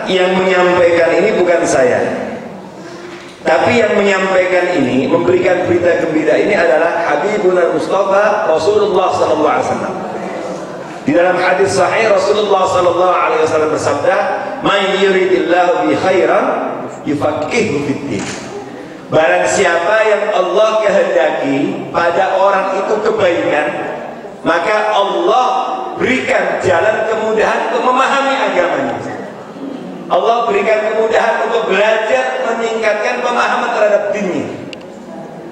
yang menyampaikan ini bukan saya, tapi yang menyampaikan ini, memberikan berita gembira ini adalah Habibuna Mustafa Rasulullah SAW. Di dalam hadis sahih Rasulullah SAW bersabda, "Man yuridillahu bi khairan yufaqihu fiddin." Barang siapa yang Allah kehendaki pada orang itu kebaikan, maka Allah berikan jalan kemudahan untuk memahami agamanya. Allah berikan kemudahan untuk belajar, meningkatkan pemahaman terhadap dinnya.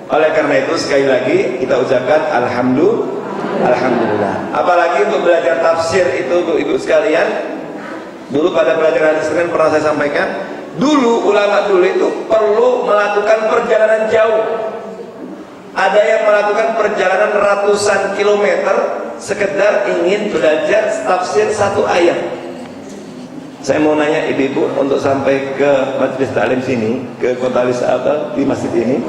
Oleh karena itu sekali lagi kita ucapkan Alhamdulillah. Apalagi untuk belajar tafsir itu, ibu sekalian, dulu pada pelajaran hadis pernah saya sampaikan, dulu ulama dulu itu perlu melakukan perjalanan jauh. Ada yang melakukan perjalanan ratusan kilometer sekedar ingin belajar tafsir satu ayat. Saya mau nanya ibu-ibu, untuk sampai ke majelis taklim sini, ke kota wisata di masjid ini,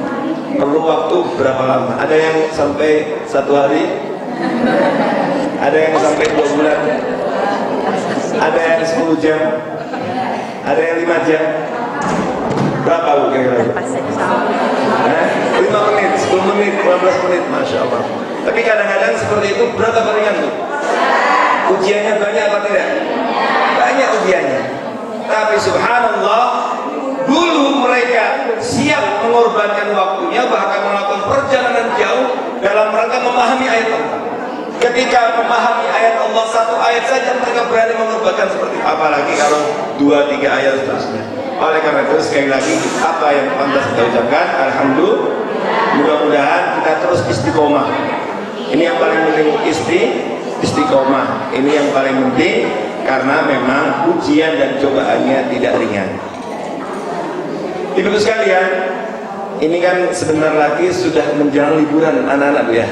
perlu waktu berapa lama? Ada yang sampai 1 hari, ada yang sampai 2 bulan, ada yang 10 jam, ada yang 5 jam. Berapa bu kira-kira? 5 menit, 10 menit, 15 menit, Masya Allah. Tapi kadang-kadang seperti itu berat apa ringan bu? Ujiannya banyak apa tidak? Banyak ujiannya. Tapi subhanallah, dulu mereka siap mengorbankan waktunya, bahkan melakukan perjalanan jauh dalam rangka memahami ayat Allah. Ketika memahami ayat Allah, 1 ayat saja mereka berani mengorbankan seperti itu. Apalagi kalau 2-3 ayat seterusnya. Oleh karena itu sekali lagi apa yang pantas kita ucapkan, alhamdulillah. Mudah-mudahan kita terus istiqomah. Ini yang paling penting, istiqomah. Ini yang paling penting, karena memang ujian dan cobaannya tidak ringan. Ibu sekalian, ini kan sebentar lagi sudah menjelang liburan anak-anak ya.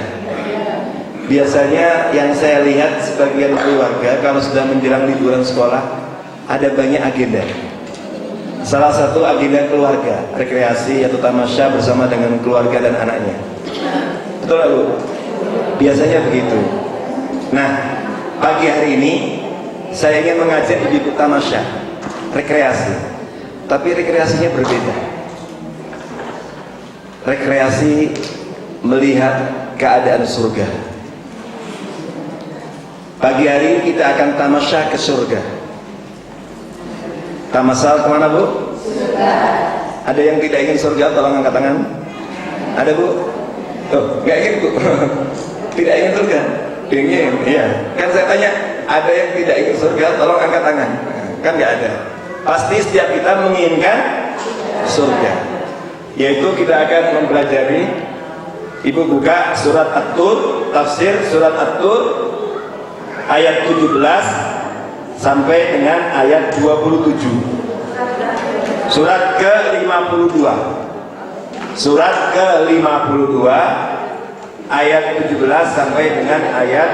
Biasanya yang saya lihat sebagian keluarga kalau sudah menjelang liburan sekolah ada banyak agenda. Salah satu agenda keluarga, rekreasi atau tamasya bersama dengan keluarga dan anaknya. Betul nggak Bu? Biasanya begitu. Nah, pagi hari ini saya ingin mengajak ibu tamasya, rekreasi. Tapi rekreasinya berbeda. Rekreasi melihat keadaan surga. Pagi hari ini kita akan tamasya ke surga. Tamasya kemana Bu? Surga. Ada yang tidak ingin surga? Tolong angkat tangan. Ada Bu? Tuh, nggak ingin Bu? Tidak ingin surga? Ingin, iya. Kan saya tanya, ada yang tidak ingin surga? Tolong angkat tangan. Kan nggak ada. Pasti setiap kita menginginkan surga. Yaitu kita akan mempelajari. Ibu buka surat At-Tur, tafsir surat At-Tur ayat 17 sampai dengan ayat 27. Surat ke-52. Surat ke-52 ayat 17 sampai dengan ayat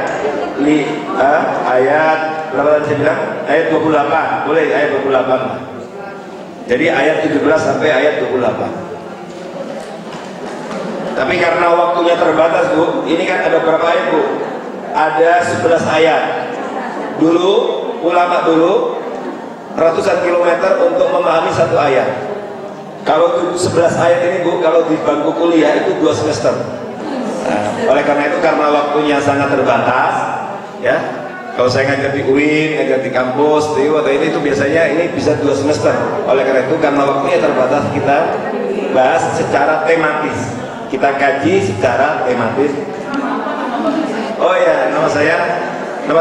berapa tadi saya bilang? Ayat 28. Boleh ayat 28. Jadi ayat 17 sampai ayat 28. Tapi karena waktunya terbatas Bu, ini kan ada berapa ayat Bu? Ada 11 ayat. Dulu, ulama dulu ratusan kilometer untuk memahami 1 ayat. Kalau 11 ayat ini Bu, kalau di bangku kuliah itu 2 semester. Nah, oleh karena itu, karena waktunya sangat terbatas, ya. Kalau saya ngajar di UIN, ngajar di kampus, di waktu ini itu biasanya ini bisa 2 semester. Oleh karena itu, karena waktunya terbatas, kita bahas secara tematis. Kita kaji secara tematis. Oh ya, nama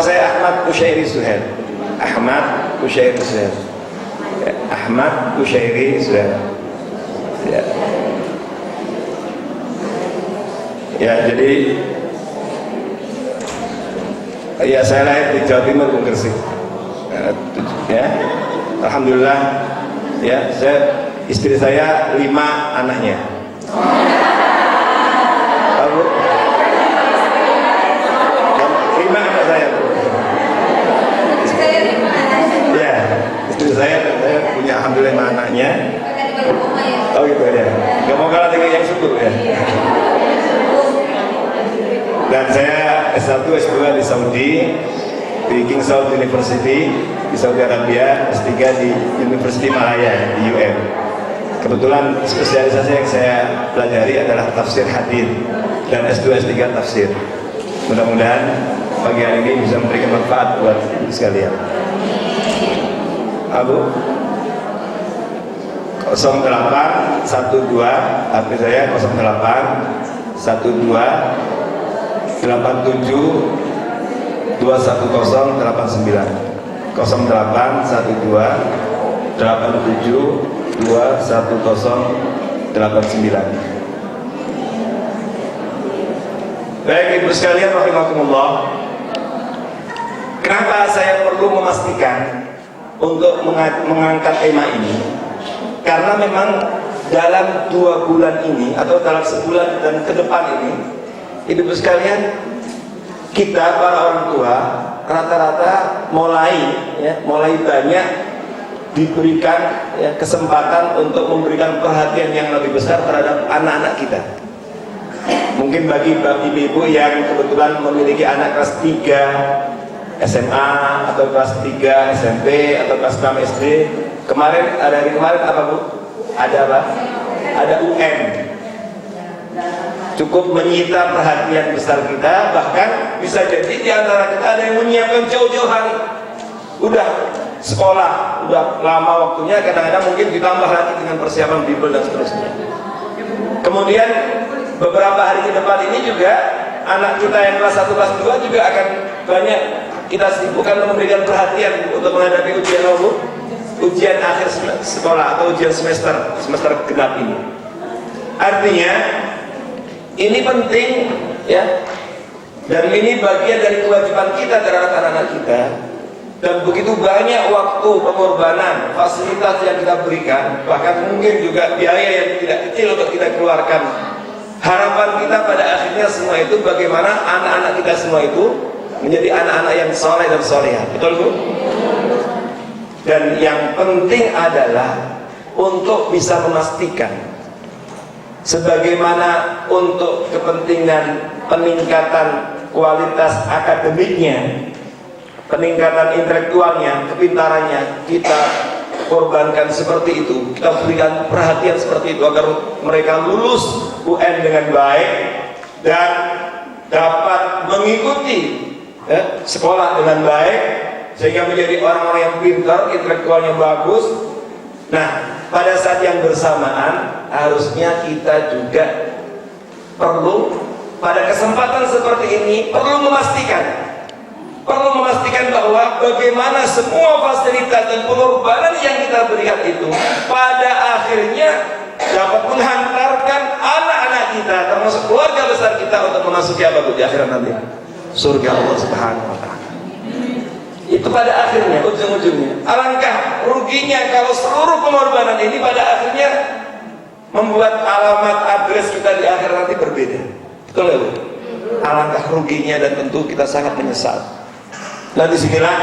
saya Ahmad Kusyairi Suhail. Ahmad Kusyairi Suhail. Ahmad Kusyairi Suhail. Ya. Ya, jadi ya saya lahir di Jawa Timur, Gresik. Ya, alhamdulillah. Ya, istri saya 5 anaknya. Tahu? 5 anak saya. Ya, istri saya punya alhamdulillah 5 anaknya. Oh gitu ya. Gak mau kalah dengan yang syukur ya. Dan saya S1, S2 di Saudi. di King Saud University di Saudi Arabia, S3 di University Malaya di UM. Kebetulan spesialisasi yang saya pelajari adalah tafsir hadis dan S2 S3 tafsir. Mudah-mudahan pagi hari ini bisa memberikan manfaat buat sekalian. Abu 0812 HP saya 08 12 87 21089 08 12 87 21089. Baik ibu sekalian rahimakumullah, kenapa saya perlu memastikan untuk mengangkat tema ini? Karena memang dalam 2 bulan ini atau dalam sebulan dan ke depan ini, ibu sekalian, kita para orang tua rata-rata mulai banyak diberikan kesempatan untuk memberikan perhatian yang lebih besar terhadap anak-anak kita. Mungkin bagi ibu-ibu yang kebetulan memiliki anak kelas 3 SMA atau kelas 3 SMP atau kelas 6 SD, hari kemarin apa Bu? Ada apa? Ada UN. Cukup menyita perhatian besar kita, bahkan bisa jadi di antara kita ada yang menyiapkan jauh-jauh hari. Udah sekolah, udah lama waktunya, kadang-kadang mungkin ditambah lagi dengan persiapan Bimbel dan seterusnya. Kemudian beberapa hari ke depan ini juga anak kita yang kelas 1, kelas 2 juga akan banyak kita sibukkan memberikan perhatian untuk menghadapi ujian akhir sekolah atau ujian semester genap ini. Artinya ini penting ya, dan ini bagian dari kewajiban kita terhadap anak-anak kita. Dan begitu banyak waktu, pengorbanan, fasilitas yang kita berikan, bahkan mungkin juga biaya yang tidak kecil untuk kita keluarkan. Harapan kita pada akhirnya semua itu bagaimana anak-anak kita semua itu menjadi anak-anak yang soleh dan soleha. Betul Bu? Dan yang penting adalah untuk bisa memastikan sebagaimana untuk kepentingan peningkatan kualitas akademiknya, peningkatan intelektualnya, kepintarannya, kita korbankan seperti itu, kita berikan perhatian seperti itu agar mereka lulus UN dengan baik dan dapat mengikuti sekolah dengan baik sehingga menjadi orang-orang yang pintar, intelektualnya bagus. Nah, pada saat yang bersamaan harusnya kita juga perlu pada kesempatan seperti ini perlu memastikan bahwa bagaimana semua fasilitas dan pengorbanan yang kita berikan itu pada akhirnya dapat menghantarkan anak-anak kita termasuk keluarga besar kita untuk memasuki apa di akhirat nanti? Surga Allah Subhanahu wa taala. Itu pada akhirnya, ujung-ujungnya. Alangkah ruginya kalau seluruh pengorbanan ini pada akhirnya membuat alamat address kita di akhirat nanti berbeda. Betul ya Bu? Alangkah ruginya dan tentu kita sangat menyesal. Dan disinilah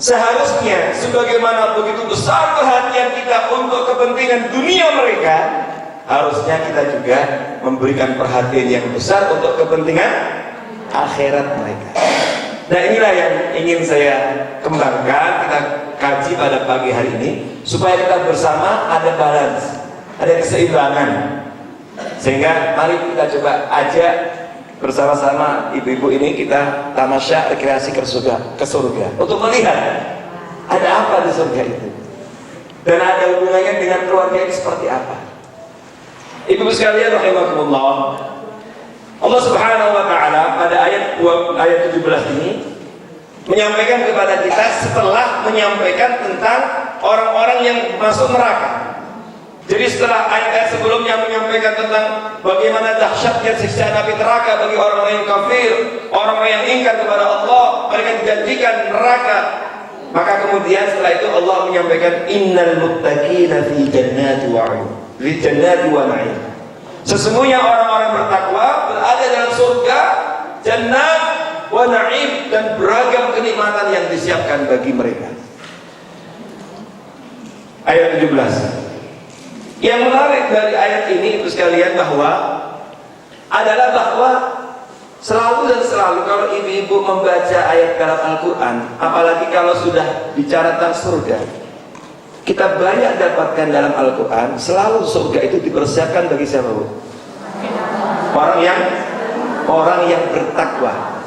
seharusnya sebagaimana begitu besar perhatian kita untuk kepentingan dunia mereka, harusnya kita juga memberikan perhatian yang besar untuk kepentingan akhirat mereka. Nah inilah yang ingin saya kembangkan, kita kaji pada pagi hari ini, supaya kita bersama ada balance, ada keseimbangan. Sehingga mari kita coba ajak bersama-sama ibu-ibu ini kita tamasya rekreasi ke surga untuk melihat ada apa di surga itu dan ada hubungannya dengan keluarga ini seperti apa. Ibu sekalian rahimakumullah, Allah Subhanahu wa taala pada ayat 17 ini menyampaikan kepada kita setelah menyampaikan tentang orang-orang yang masuk neraka. Jadi setelah ayat-ayat sebelumnya menyampaikan tentang bagaimana dahsyatnya siksa api neraka bagi orang-orang yang kafir, orang-orang yang ingkar kepada Allah, mereka dijanjikan neraka. Maka kemudian setelah itu Allah menyampaikan innal muttaqina fi jannati wa 'uyun, fi jannati wa na'im. Sesungguhnya orang-orang bertakwa berada dalam surga, jannat wa na'im, dan beragam kenikmatan yang disiapkan bagi mereka. Ayat 17. Yang menarik dari ayat ini itu sekalian adalah bahwa selalu dan selalu kalau ibu-ibu ibu membaca ayat dalam Al-Quran, apalagi kalau sudah bicara tentang surga, kita banyak dapatkan dalam Al-Quran, selalu surga itu dipersiapkan bagi siapa, Bu? Orang yang bertakwa.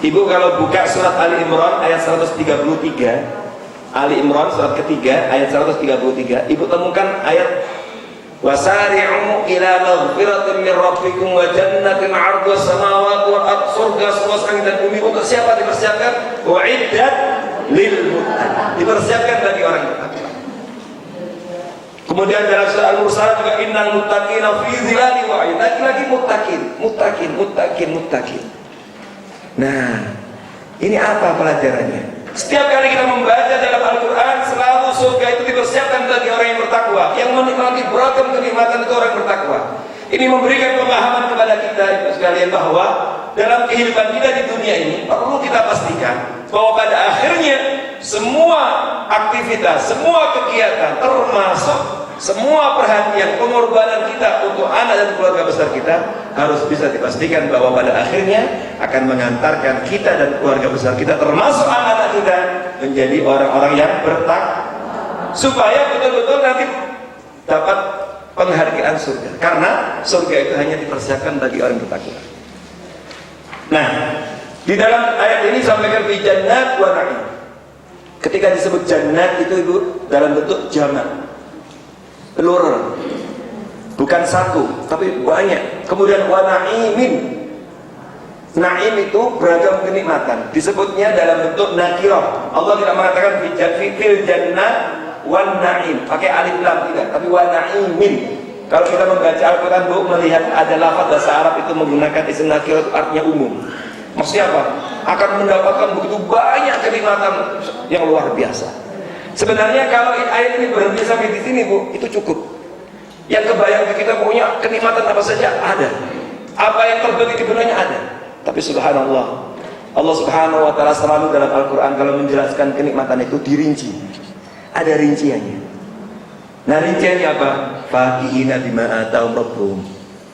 Ibu kalau buka surat Ali Imran ayat 133, Ali Imran surat ketiga ayat 133, ibu temukan ayat wasari'u ila maghfiratin min rabbikum wa jannatin 'arduha as-samawati wal ardh, surga seluas langit dan bumi untuk siapa dipersiapkan? U'iddat lil muttaqin, dipersiapkan bagi orang bertakwa. Kemudian dalam surah Al-Mursalat juga innal muttaqina fi dzilali wa 'uyun, lagi muttaqin. Nah, ini apa pelajarannya? Setiap kali kita membaca dalam Al-Quran, selalu surga itu dipersiapkan bagi orang yang bertakwa, yang menikmati beragam kenikmatan itu orang yang bertakwa. Ini memberikan pemahaman kepada kita sekalian bahwa dalam kehidupan kita di dunia ini perlu kita pastikan bahwa pada akhirnya semua aktivitas, semua kegiatan, termasuk semua perhatian, pengorbanan kita untuk anak dan keluarga besar kita harus bisa dipastikan bahwa pada akhirnya akan mengantarkan kita dan keluarga besar kita, termasuk anak-anak kita, menjadi orang-orang yang bertakwa, supaya betul-betul nanti dapat penghargaan surga. Karena surga itu hanya dipersiapkan bagi orang bertakwa. Nah, di dalam ayat ini sampaikan fi jannat wa na'im. Ketika disebut jannat itu Ibu dalam bentuk jamak, plural, bukan satu tapi banyak. Kemudian wa na'imin, na'im itu beragam kenikmatan, disebutnya dalam bentuk nakirah. Allah tidak mengatakan fil jannat wan na'im pakai alif lam, tidak, tapi wa na'imin. Kalau kita membaca Al-Quran, Bu, melihat ada lafaz bahasa Arab itu menggunakan isim nakirah, artinya umum. Maksudnya apa? Akan mendapatkan begitu banyak kenikmatan yang luar biasa. Sebenarnya kalau ayat ini berhenti sampai di sini, Bu, itu cukup. Yang kebayang ke kita pokoknya kenikmatan apa saja ada. Apa yang terbetik di benaknya ada. Tapi subhanallah, Allah Subhanahu wa taala selalu dalam Al-Quran kalau menjelaskan kenikmatan itu dirinci. Ada rinciannya. Nah, rinciannya apa? Fakihina bima atahum rabbuhum.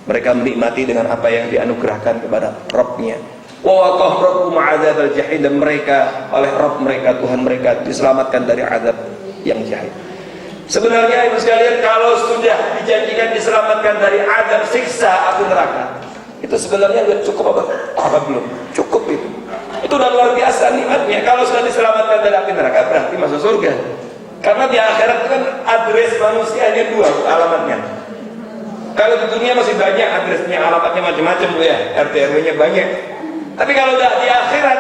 Mereka menikmati dengan apa yang dianugerahkan kepada Rabbnya. Wa waqahum rabbuhum adzabal jahim, dan mereka oleh Rabb mereka, Tuhan mereka, diselamatkan dari azab yang jahil. Sebenarnya Ibu sekalian, kalau sudah dijanjikan diselamatkan dari azab siksa api neraka, itu sebenarnya nggak cukup apa belum? Cukup itu. Itu udah luar biasa nikmatnya. Kalau sudah diselamatkan dari api neraka berarti masuk surga. Karena di akhirat itu kan address manusia hanya dua alamatnya. Kalau di dunia masih banyak addresnya, alamatnya macam-macam, Bu, ya, RT RW-nya banyak. Tapi kalau udah di akhirat,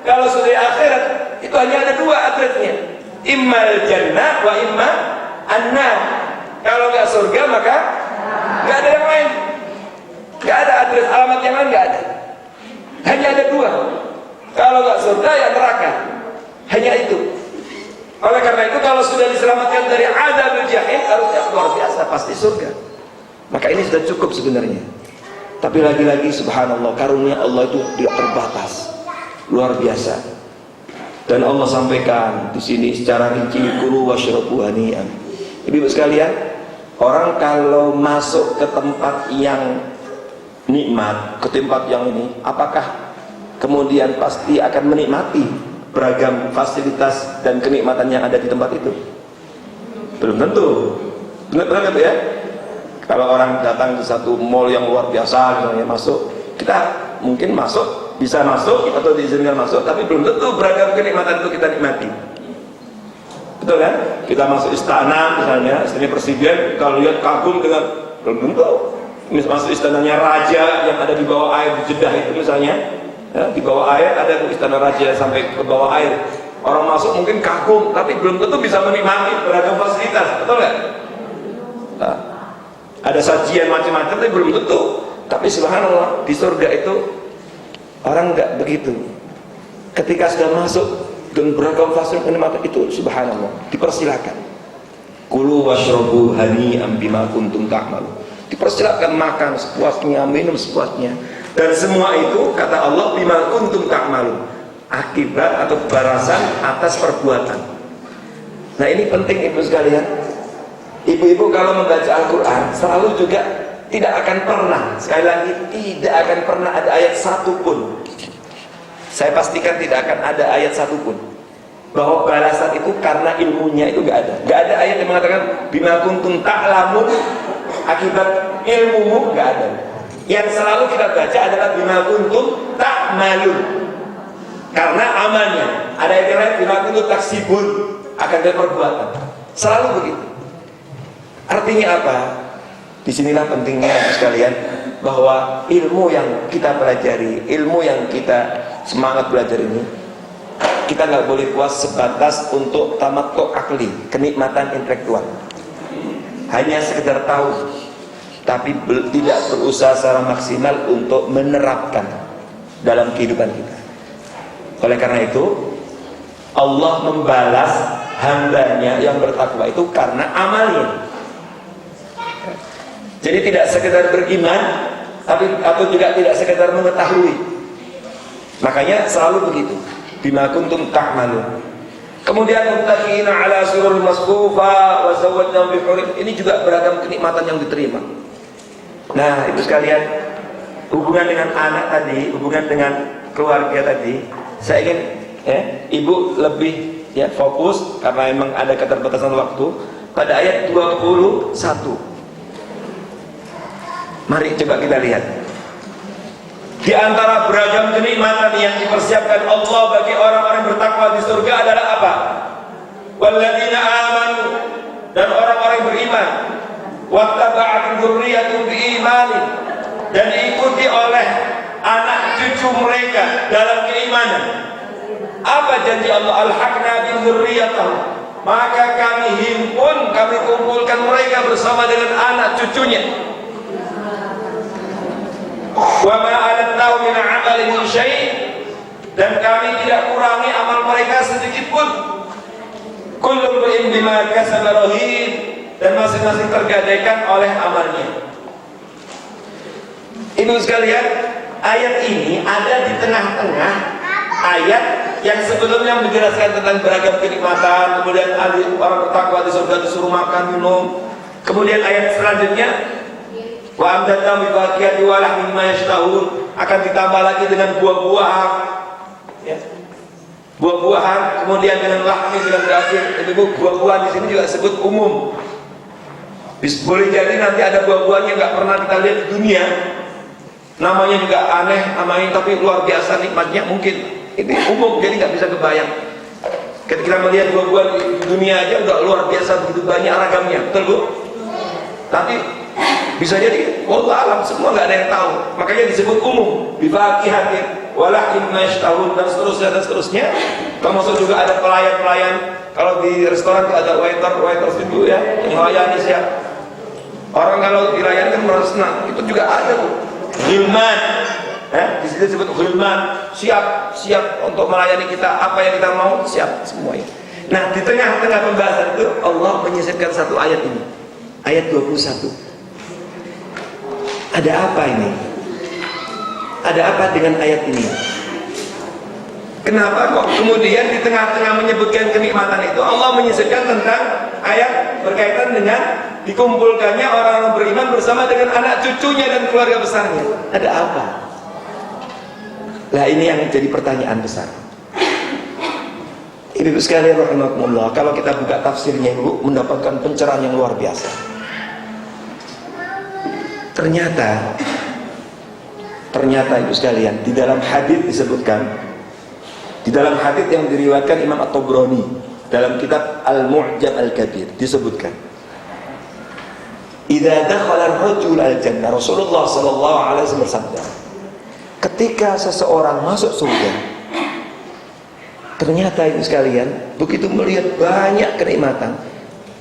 kalau sudah di akhirat, itu hanya ada dua addresnya. Immal jannah wa imma an-nar. Kalau nggak surga maka nggak ada yang lain. Nggak ada adres alamat yang lain, nggak ada. Hanya ada dua. Kalau nggak surga ya neraka. Hanya itu. Oleh karena itu kalau sudah diselamatkan dari adzabul jahim, harusnya luar biasa, pasti surga. Maka ini sudah cukup sebenarnya. Tapi lagi-lagi subhanallah, karunia Allah itu tidak terbatas, luar biasa. Dan Allah sampaikan di sini secara rinci, kulu washrabu hani'an. Ibu sekalian, orang kalau masuk ke tempat yang nikmat, ke tempat yang ini, apakah kemudian pasti akan menikmati beragam fasilitas dan kenikmatan yang ada di tempat itu? Belum tentu. Benar ya? Kalau orang datang ke satu mall yang luar biasa misalnya, masuk, kita mungkin bisa masuk atau diizinkan masuk, tapi belum tentu beragam kenikmatan itu kita nikmati. Betul kan? Kita masuk istana misalnya, istana presiden, kalau lihat kagum dengan, belum tentu. Masuk istananya raja yang ada di bawah air di Jeddah itu misalnya, ya, di bawah air ada istana raja sampai ke bawah air. Orang masuk mungkin kagum, tapi belum tentu bisa menikmati beragam fasilitas, betul nggak? Nah, ada sajian macam-macam, tapi belum tentu. Tapi subhanallah, di surga itu orang nggak begitu. Ketika sudah masuk dan beragam fasilitas kenikmatan itu, subhanallah, dipersilakan. Kulu washrabu hani'an bima kuntum ta'malun. Dipersilakan makan sepuasnya, minum sepuasnya. Dan semua itu kata Allah bima kuntum ta'malun, akibat atau balasan atas perbuatan. Nah, ini penting Ibu sekalian. Ibu-ibu kalau membaca Al-Quran selalu juga tidak akan pernah, sekali lagi tidak akan pernah ada ayat satu pun saya pastikan tidak akan ada ayat satupun bahwa balasan itu karena ilmunya, itu nggak ada. Nggak ada ayat yang mengatakan bima kuntum ta'lamun, akibat ilmumu, nggak ada. Yang selalu kita baca adalah bima kuntum ta'malun, karena amalnya. Ada ayat yang lain bima kuntum taksibun, akan dari perbuatan. Selalu begitu. Artinya apa? Disinilah pentingnya sekalian, bahwa ilmu yang kita pelajari, ilmu yang kita semangat belajar ini, kita nggak boleh puas sebatas untuk tamattu akli, kenikmatan intelektual, hanya sekedar tahu, tapi tidak berusaha secara maksimal untuk menerapkan dalam kehidupan kita. Oleh karena itu, Allah membalas hambanya yang bertakwa itu karena amalnya. Jadi tidak sekedar beriman, atau juga tidak sekedar mengetahui. Makanya selalu begitu. Bima kuntum ta'malun. Kemudian muttaqina 'ala surur masfufa wa zawwajnahum bihurin. Ini juga beragam kenikmatan yang diterima. Nah, itu sekalian, hubungan dengan anak tadi, hubungan dengan keluarga tadi, saya ingin ibu lebih fokus karena memang ada keterbatasan waktu pada ayat 21. Mari coba kita lihat. Di antara beragam kenikmatan yang dipersiapkan Allah bagi orang-orang bertakwa di surga adalah apa? Walladzina amanu, dan orang-orang beriman, wattaba'at dzurriyyatuhum biimanin, dan diikuti oleh anak cucu mereka dalam keimanan. Apa janji Allah? Alhaqna bi dzurriyyatihim, maka kami himpun, kami kumpulkan mereka bersama dengan anak cucunya. Wa ma alatnahu min 'amalihim syai', dan kami tidak kurangi amal mereka sedikit pun. Kullu imrin bima kasaba rahin, dan masing-masing tergadaikan oleh amalnya. Ibu sekalian, ayat ini ada di tengah-tengah ayat yang sebelumnya menjelaskan tentang beragam kenikmatan, kemudian orang bertakwa di surga disuruh makan minum. Kemudian ayat selanjutnya, wa amdadna bi baqiyati wa lahmin mimma yashtahun, akan ditambah lagi dengan buah-buahan, buah-buahan, kemudian dengan lahmi, dengan daging. Ibu, buah-buahan di sini juga disebut umum. Boleh jadi nanti ada buah-buahan yang nggak pernah kita lihat di dunia, namanya juga aneh, namanya tapi luar biasa nikmatnya, mungkin ini umum, jadi nggak bisa kebayang. Ketika kita melihat buah-buahan di dunia aja udah luar biasa, begitu banyak ragamnya, betul Bu? Tapi bisa jadi wallahu alam, semua nggak ada yang tahu. Makanya disebut umum, bifaqihatin walahim mashtahun, dan seterusnya dan seterusnya. Termasuk juga ada pelayan-pelayan. Kalau di restoran itu ada waiter itu ya, yang melayani siap. Orang kalau dilayani kan merasa senang. Itu juga ada Bu. Ghilman, di sini disebut ghilman, siap untuk melayani kita, apa yang kita mau siap semuanya. Nah, di tengah-tengah pembahasan itu Allah menyisipkan satu ayat ini, ayat 21. Ada apa ini? Ada apa dengan ayat ini? Kenapa kok kemudian di tengah-tengah menyebutkan kenikmatan itu Allah menyisipkan tentang ayat berkaitan dengan dikumpulkannya orang-orang beriman bersama dengan anak cucunya dan keluarga besarnya? Ada apa? Nah, ini yang jadi pertanyaan besar. Ibu sekalian rahimakumullah, kalau kita buka tafsirnya Ibu mendapatkan pencerahan yang luar biasa. Ternyata Ibu sekalian, di dalam hadits disebutkan, di dalam hadits yang diriwayatkan Imam At-Tabrani dalam kitab Al-Mu'jam Al-Kabir disebutkan, idza dakhala ar-rajul al-jannah, Rasulullah sallallahu alaihi wasallam bersabda, ketika seseorang masuk surga, ternyata Ibu sekalian begitu melihat banyak kenikmatan.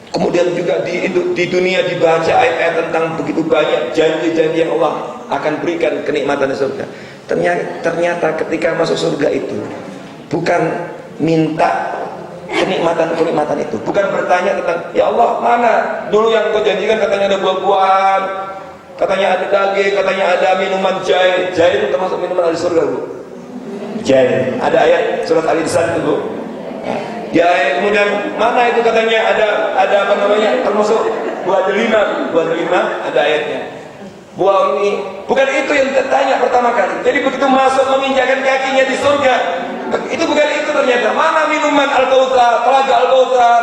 Kemudian juga di dunia dibaca ayat-ayat tentang begitu banyak janji-janji yang Allah akan berikan kenikmatan di surga. Ternyata ketika masuk surga itu bukan minta kenikmatan itu, bukan bertanya tentang ya Allah mana dulu yang kau janjikan, katanya ada buah-buahan, katanya ada daging, katanya ada minuman jahe. Jahe itu termasuk minuman ahli surga Bu. Jahe, ada ayat surat Al-Insan itu Bu. Ya, kemudian mana itu katanya ada apa namanya, termasuk buah delima ada ayatnya. Buah ini, bukan itu yang ditanya pertama kali. Jadi begitu masuk menginjakkan kakinya di surga, Itu bukan itu ternyata. Mana minuman Al-Kautsar, telaga Al-Kautsar?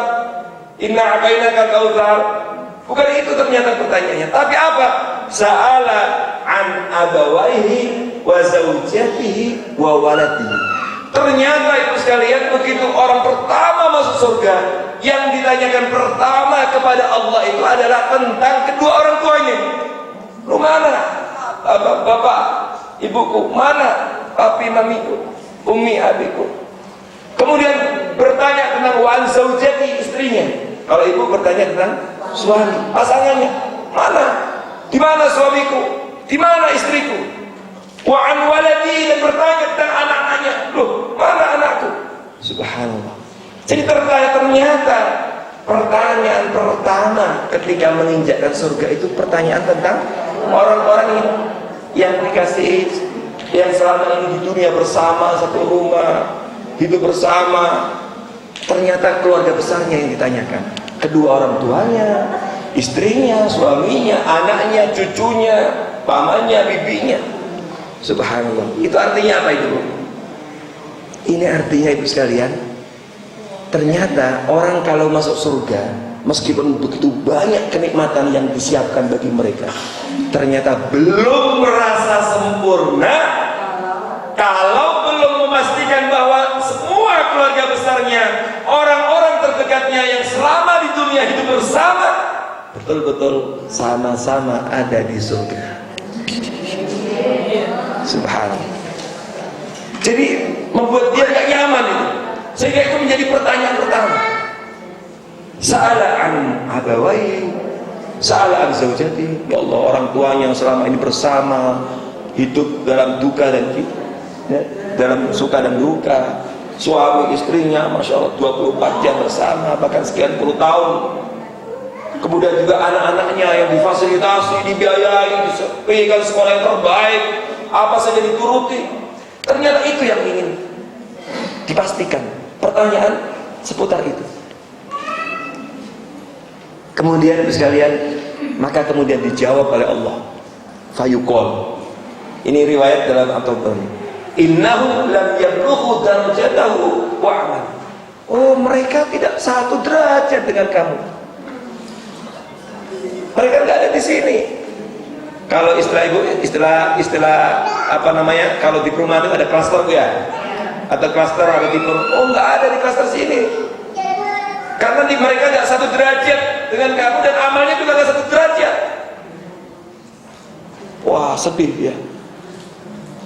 Inna a'tainaka Al-Kautsar. Bukan itu ternyata pertanyaannya. Tapi apa? Sa'ala an abawaihi wa zaujatihi wa waladihi. Ternyata itu sekalian, begitu orang pertama masuk surga, yang ditanyakan pertama kepada Allah itu adalah tentang kedua orang tuanya. Lu mana? Bapak, ibuku, mana? Papi, mamiku, umi, abiku. Kemudian bertanya tentang wa zaujati, istrinya. Kalau ibu bertanya tentang suami, pasangannya. Mana? Di mana suamiku? Di mana istriku? Wa an waladi, dan bertanya tentang anak-anaknya. Loh, mana anakku? Subhanallah. Jadi ternyata pertanyaan pertama ketika menginjakkan surga itu pertanyaan tentang orang-orang yang dikasih, yang selama ini di dunia bersama, satu rumah, hidup bersama. Ternyata keluarga besarnya yang ditanyakan, kedua orang tuanya, istrinya, suaminya, anaknya, cucunya, pamannya, bibinya. Subhanallah. Itu artinya apa itu? Ini artinya itu sekalian, ternyata orang kalau masuk surga, meskipun begitu banyak kenikmatan yang disiapkan bagi mereka, ternyata belum merasa sempurna kalau belum memastikan bahwa semua keluarga besarnya, orang-orang terdekatnya yang selama di dunia hidup bersama, betul-betul sama-sama ada di surga. Subhanallah. Jadi membuat dia gak nyaman itu, sehingga itu menjadi pertanyaan pertama. Sa'ala an abawai, sa'ala an zaujati. Ya Allah, orang tuanya yang selama ini bersama, hidup dalam duka dan dalam suka dan duka, suami istrinya Masya Allah 24 jam bersama, bahkan sekian puluh tahun. Kemudian juga anak-anaknya yang difasilitasi, dibiayai, diberikan sekolah yang terbaik, apa saja dituruti. Ternyata itu yang ingin dipastikan. Pertanyaan seputar itu. Kemudian sekalian, maka kemudian dijawab oleh Allah. Fayuqal. Ini riwayat dalam At-Tabrani. Innahum lam yablughu darajatahu wa amal. Oh, mereka tidak satu derajat dengan kamu. Mereka nggak ada di sini. Kalau istilah apa namanya? Kalau di perumahan itu ada klaster ya, atau klaster ada tipe. Oh, nggak ada di klaster sini. Karena di mereka nggak satu derajat dengan kamu, dan amalnya juga nggak satu derajat. Wah, sedih ya.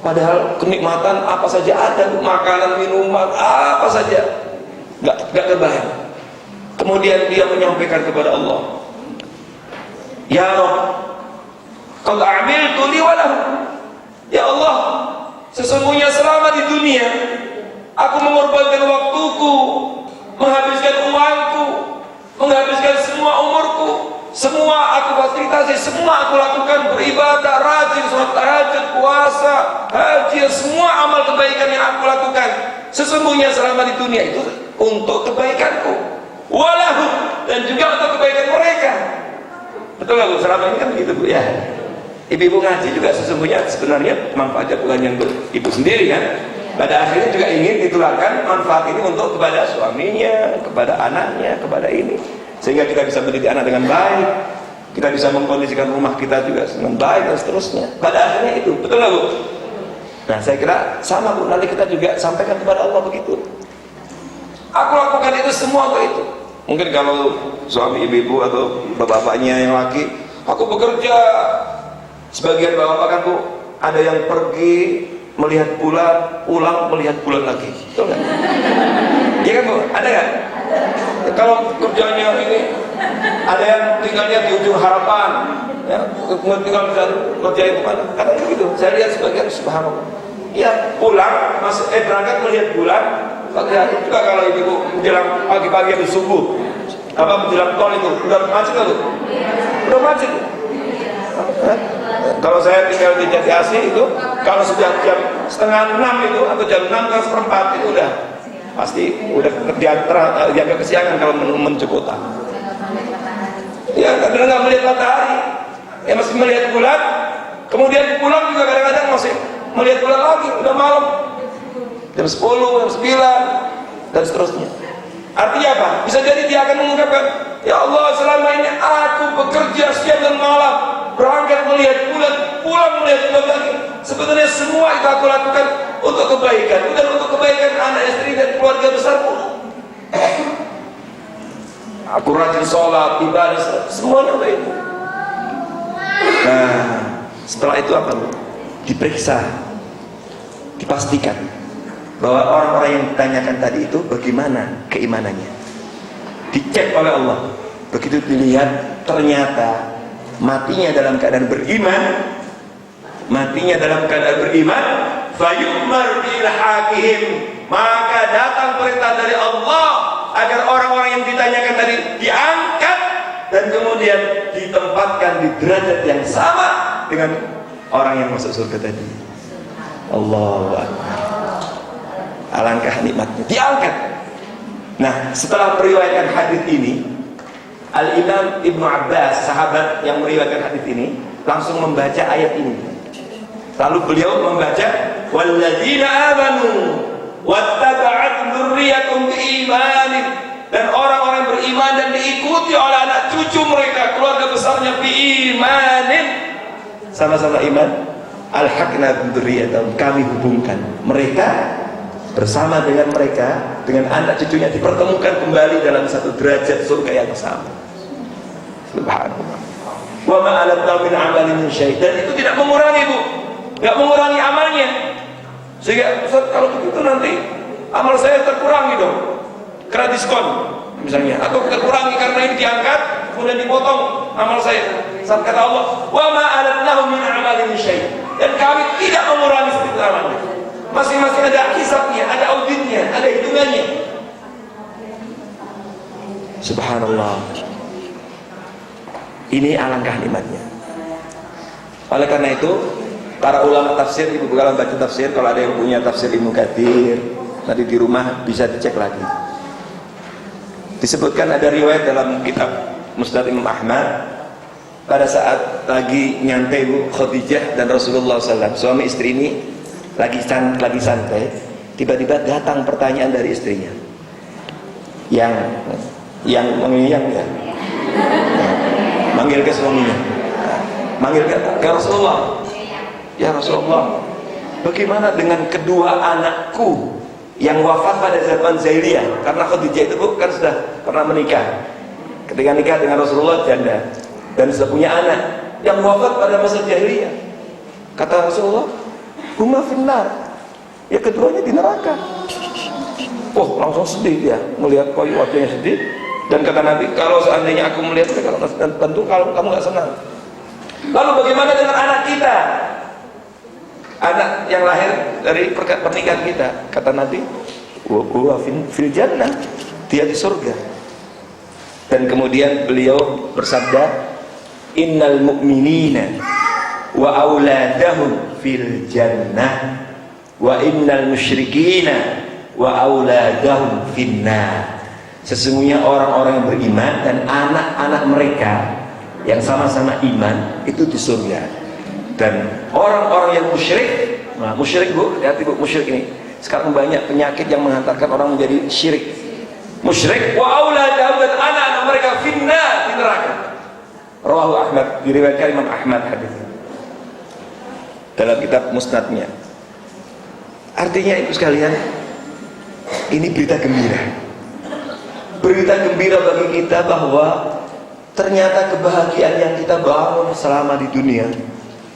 Padahal kenikmatan apa saja ada, makanan, minuman, apa saja nggak terbayang. Kemudian dia menyampaikan kepada Allah, Ya Rabb, qad amiltu li wa lahu. Ya Allah, sesungguhnya selama di dunia aku mengorbankan waktuku, menghabiskan uangku, menghabiskan semua umurku, semua aku fasilitasi, semua aku lakukan, beribadah, rajin sholat tahajud, puasa, haji, semua amal kebaikan yang aku lakukan sesungguhnya selama di dunia itu untuk kebaikanku, walahu, dan juga untuk kebaikan mereka. Betul nggak Bu? Selama ini kan begitu Bu ya. Ibu-ibu ngaji juga sesungguhnya sebenarnya manfaatnya bukan yang ibu sendiri kan. Pada akhirnya juga ingin ditularkan manfaat ini untuk kepada suaminya, kepada anaknya, kepada ini, sehingga kita bisa mendidik anak dengan baik, kita bisa mengkondisikan rumah kita juga dengan baik dan seterusnya. Pada akhirnya itu, betul nggak Bu? Nah, saya kira sama Bu, nanti kita juga sampaikan kepada Allah begitu. Aku lakukan itu semua untuk itu. Mungkin kalau suami ibu-ibu atau bapak-bapaknya yang laki, aku bekerja, sebagian bapak-bapak kan Bu, ada yang pergi melihat bulan, pulang melihat bulan lagi, betul nggak? Iya kan Bu? Ada nggak? Kalau kerjanya ini, ada yang tinggalnya di ujung harapan, ya, tinggal kerja itu mana? Katanya begitu. Saya lihat sebagian, subhanallah. Ya pulang, berangkat melihat bulan. Pagi hari juga kalau ibu menjelang pagi-pagi habis subuh, apa menjelang tol itu udah macet nggak tuh? Udah macet. Kalau saya tinggal di Jati Asih itu, kalau sudah jam 5:30 itu atau jam 6:04 itu udah pasti udah jaga kesiangan kalau menuju kota. Ya kadang nggak melihat matahari, ya masih melihat bulan. Kemudian pulang juga kadang-kadang masih melihat bulan lagi, udah malam. jam 10, jam 9, dan seterusnya. Artinya apa? Bisa jadi dia akan mengungkapkan, ya Allah, selama ini aku bekerja siang dan malam, berangkat melihat bulan, pulang melihat bulan lagi. Sebenarnya semua itu aku lakukan untuk kebaikan, bukan untuk kebaikan anak istri dan keluarga besarku. Aku rajin sholat, ibadah, semuanya untuk itu. Nah, setelah itu apa? Diperiksa, dipastikan bahwa orang-orang yang ditanyakan tadi itu bagaimana keimanannya. Dicek oleh Allah. Begitu dilihat, ternyata matinya dalam keadaan beriman, fayumar bil hakim, maka datang perintah dari Allah agar orang-orang yang ditanyakan tadi diangkat dan kemudian ditempatkan di derajat yang sama dengan orang yang masuk surga tadi. Allahu Akbar. Alangkah nikmatnya, diangkat. Nah, setelah meriwayatkan hadis ini, Al-Imam Ibnu Abbas, sahabat yang meriwayatkan hadis ini, langsung membaca ayat ini. Lalu beliau membaca, walladzina amanu wattaba'at dzurriyyatuhum biimanin, dan orang-orang beriman dan diikuti oleh anak cucu mereka, keluarga besarnya biimanin, sama-sama iman, alhaqna dzurriyyatahum, kami hubungkan mereka bersama dengan mereka, dengan anak cucunya dipertemukan kembali dalam satu derajat surga yang sama. Subhanallah. Wa ma alatna min amalin min syai', dan itu tidak mengurangi, Bu, tidak mengurangi amalnya. Sehingga Ustaz, kalau begitu nanti amal saya terkurangi dong, kena diskon misalnya, atau terkurangi karena ini diangkat kemudian dipotong amal saya. Saat kata Allah, wa ma alatna min amalin min syai', dan kami tidak mengurangi sedikit amalnya. Masing-masing ada hisabnya, ada auditnya, ada hitungannya. Subhanallah. Ini alangkah nikmatnya. Oleh karena itu, para ulama tafsir, ibu kalau baca tafsir, kalau ada yang punya tafsir Ibnu Katsir, nanti di rumah bisa dicek lagi. Disebutkan ada riwayat dalam kitab Musnad Imam Ahmad, pada saat lagi nyantai Bu Khadijah dan Rasulullah SAW, suami istri ini lagi santai, tiba-tiba datang pertanyaan dari istrinya yang mengiang ya, manggil ke suaminya, manggil ke Rasulullah, ya Rasulullah, bagaimana dengan kedua anakku yang wafat pada zaman jahiliyah? Karena Khadijah itu kan sudah pernah menikah, ketika nikah dengan Rasulullah janda dan sudah punya anak yang wafat pada masa jahiliyah. Kata Rasulullah, huma finnar, ya keduanya di neraka. Oh, langsung sedih dia melihat koi wajahnya sedih, dan kata Nabi, kalau seandainya aku melihat mereka, tentu kalau kamu gak senang. Lalu bagaimana dengan anak kita, anak yang lahir dari pernikahan kita? Kata Nabi, wa fil jannah, dia di surga. Dan kemudian beliau bersabda, innal mu'minina wa auladahum fil jannah wa innal musyrikina wa auladahum finnar. Sesungguhnya orang-orang yang beriman dan anak-anak mereka yang sama-sama iman itu di surga, dan orang-orang yang musyrik, nah musyrik Bu, hati-hati Bu, musyrik ini sekarang banyak penyakit yang menghantarkan orang menjadi syirik. Musyrik wa auladahum, dan anak-anak mereka finnar, di neraka. Rawahu Ahmad, diriwayatkan Imam Ahmad hadis dalam kitab Musnadnya. Artinya itu sekalian, ini berita gembira. Berita gembira bagi kita bahwa ternyata kebahagiaan yang kita bangun selama di dunia,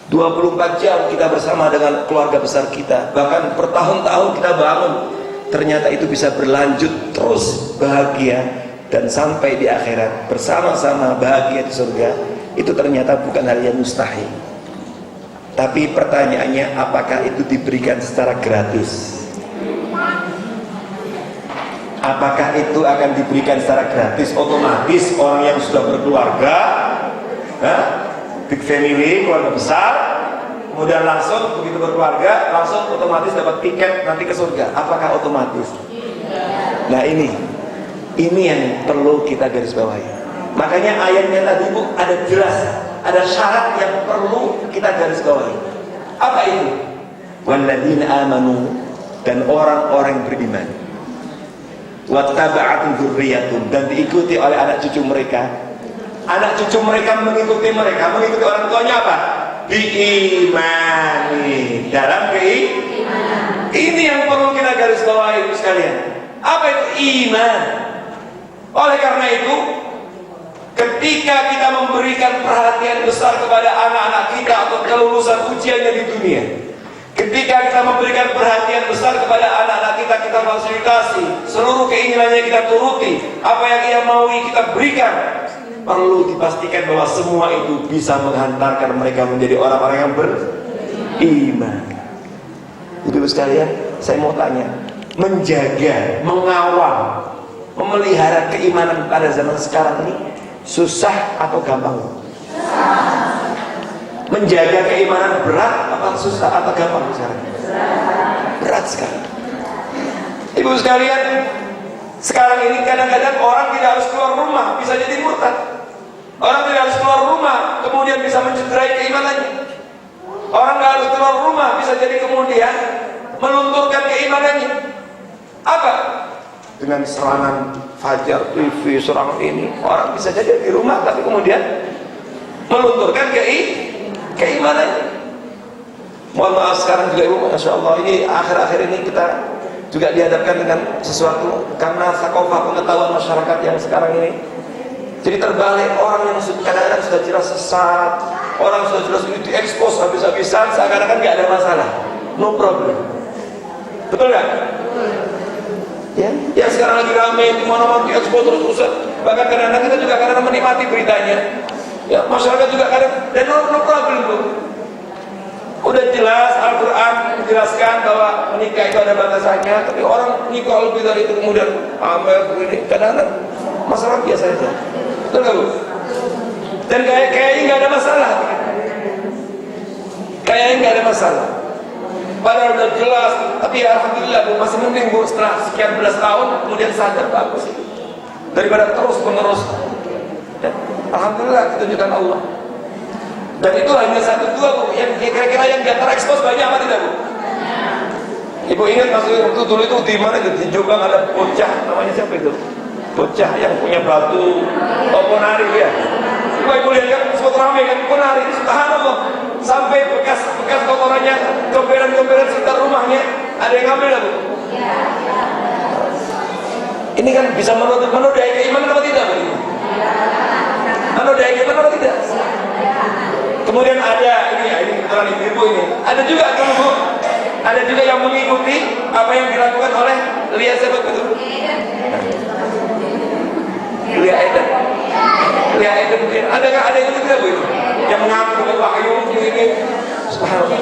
24 jam kita bersama dengan keluarga besar kita, bahkan bertahun-tahun kita bangun, ternyata itu bisa berlanjut terus bahagia, dan sampai di akhirat bersama-sama bahagia di surga. Itu ternyata bukan hal yang mustahil. Tapi pertanyaannya, apakah itu diberikan secara gratis? Apakah itu akan diberikan secara gratis? Otomatis orang yang sudah berkeluarga, big family, keluarga besar, kemudian langsung begitu berkeluarga, langsung otomatis dapat tiket nanti ke surga. Apakah otomatis? Nah ini yang perlu kita garis bawahi. Makanya ayatnya tadi Bu ada jelas, ada syarat yang perlu kita garis bawahi. Apa itu? Walladzina amanu dan orang-orang beriman. Wattaba'at dzurriyyatuhum, dan diikuti oleh anak cucu mereka. Anak cucu mereka mengikuti orang tuanya apa? Biimani, dalam keimanan. Ini yang perlu kita garis bawahi sekalian. Apa itu iman? Oleh karena itu, ketika kita memberikan perhatian besar kepada anak-anak kita atau kelulusan ujiannya di dunia, ketika kita memberikan perhatian besar kepada anak-anak kita, kita fasilitasi seluruh keinginannya, kita turuti apa yang ia maui, kita berikan, perlu dipastikan bahwa semua itu bisa menghantarkan mereka menjadi orang-orang yang beriman. Ibu sekalian, saya mau tanya, menjaga, mengawal, memelihara keimanan pada zaman sekarang ini susah atau gampang? Menjaga keimanan berat apa susah atau gampang sekarang? Berat sekali. Ibu sekalian, sekarang ini kadang-kadang orang tidak harus keluar rumah bisa jadi murtad. Orang tidak harus keluar rumah kemudian bisa mencederai keimanannya. Orang tidak harus keluar rumah bisa jadi kemudian melunturkan keimanannya. Apa? Dengan serangan Fajar TV, serangan ini, orang bisa jadi di rumah tapi kemudian melunturkan keimanannya. Mohon maaf sekarang juga Ibu, Masya Allah, ini akhir-akhir ini kita juga dihadapkan dengan sesuatu karena sakofah pengetahuan masyarakat yang sekarang ini jadi terbalik. Orang yang kadang-kadang sudah jelas sesat, orang sudah jelas ini diekspos habis-habisan, seakan-akan nggak ada masalah, no problem. Betul nggak? Ya, yang sekarang lagi ramai di mana-mana diekspos terus-terusan. Bahkan kadang-kadang kita juga kadang-kadang menikmati beritanya. Ya, masyarakat juga kadang, dan no problem tuh. Udah jelas Al-Quran menjelaskan bahwa menikah itu ada batasannya, tapi orang nikah lebih dari itu kemudian ambil begini, kadang-kadang masalah biasa aja. Betul nggak Bu? Dan kayaknya nggak ada masalah. Kayaknya nggak ada masalah. Padahal udah jelas, tapi ya alhamdulillah Bu, masih mending Bu setelah sekian belas tahun kemudian sadar, bagus itu daripada terus menerus. Ya, alhamdulillah ketunjukan Allah. Dan itu hanya satu dua Bu, yang kira-kira yang gak terekspos banyak apa tidak Bu? Ibu ingat waktu dulu itu di mana itu di Jombang ada bocah, namanya siapa itu? Bocah yang punya batu, ponari ya. Ibu lihat kan, semua ramai kan, ponari, subhanallah. Sampai bekas kotorannya, comberan-comberan sekitar rumahnya, ada yang ngambil lah Bu. Ini kan bisa menodai keimanan apa tidak Bu? Menodai keimanan apa tidak? Kemudian ada ini kebetulan ibu ini, ada juga Bu, ada juga yang mengikuti apa yang dilakukan oleh Lia siapa itu? Lia Eden mungkin. Ada yang tidak Bu itu? Yang mengaku wahyu ini, subhanallah.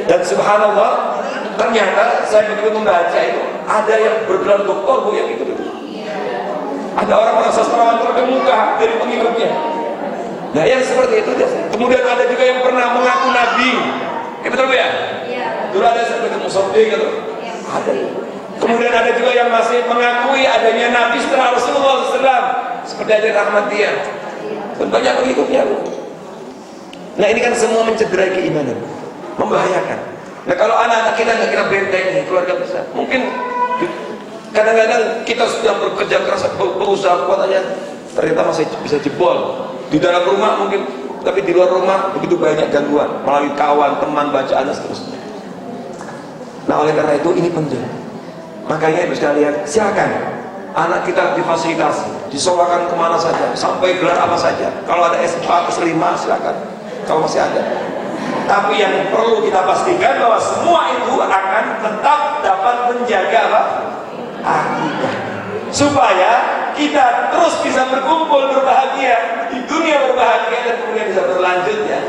Dan subhanallah, ternyata saya begitu membaca itu, ada yang bergelar doktor Bu yang ikut itu. Ada orang-orang sastrawan terkemuka dari pengikutnya. Nah yang seperti itu. Kemudian ada juga yang pernah mengaku nabi. Betul Bu ya? Dulu ada seperti Musofi gitu. Ada. Kemudian ada juga yang masih mengakui adanya nabi setelah Rasulullah SAW, seperti ada Rahmatiyah. Dan banyak pengikutnya Bu. Nah ini kan semua mencederai keimanan, membahayakan. Nah kalau anak-anak kita nggak kita bentengi, keluarga besar, mungkin kadang-kadang kita sudah bekerja keras, berusaha kuat aja, ternyata masih bisa jebol. Di dalam rumah mungkin, tapi di luar rumah begitu banyak gangguan melalui kawan, teman, bacaan dan seterusnya. Nah oleh karena itu ini penting. Makanya ibu sekalian, silakan anak kita difasilitasi, disewakan kemana saja, sampai gelar apa saja. Kalau ada S4, S5 silakan, kalau masih ada. Tapi yang perlu kita pastikan bahwa semua itu akan tetap dapat menjaga apa? Akidah. Supaya kita terus bisa berkumpul berbahagia di dunia, berbahagia dan kemudian bisa berlanjut ya.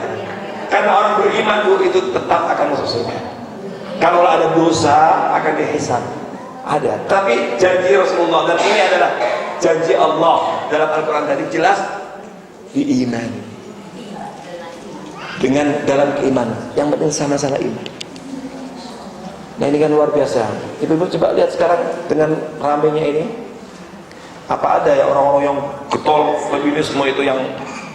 Karena orang beriman Bu itu tetap akan masuk surga. Kalau ada dosa akan dihisab. Ada. Tapi janji Rasulullah, dan ini adalah janji Allah dalam Al-Quran tadi jelas, diimani dengan dalam keimanan. Yang penting sama-sama iman. Nah ini kan luar biasa. Ibu-ibu coba lihat sekarang dengan ramainya ini, apa ada ya orang-orang yang getol feminis semua itu yang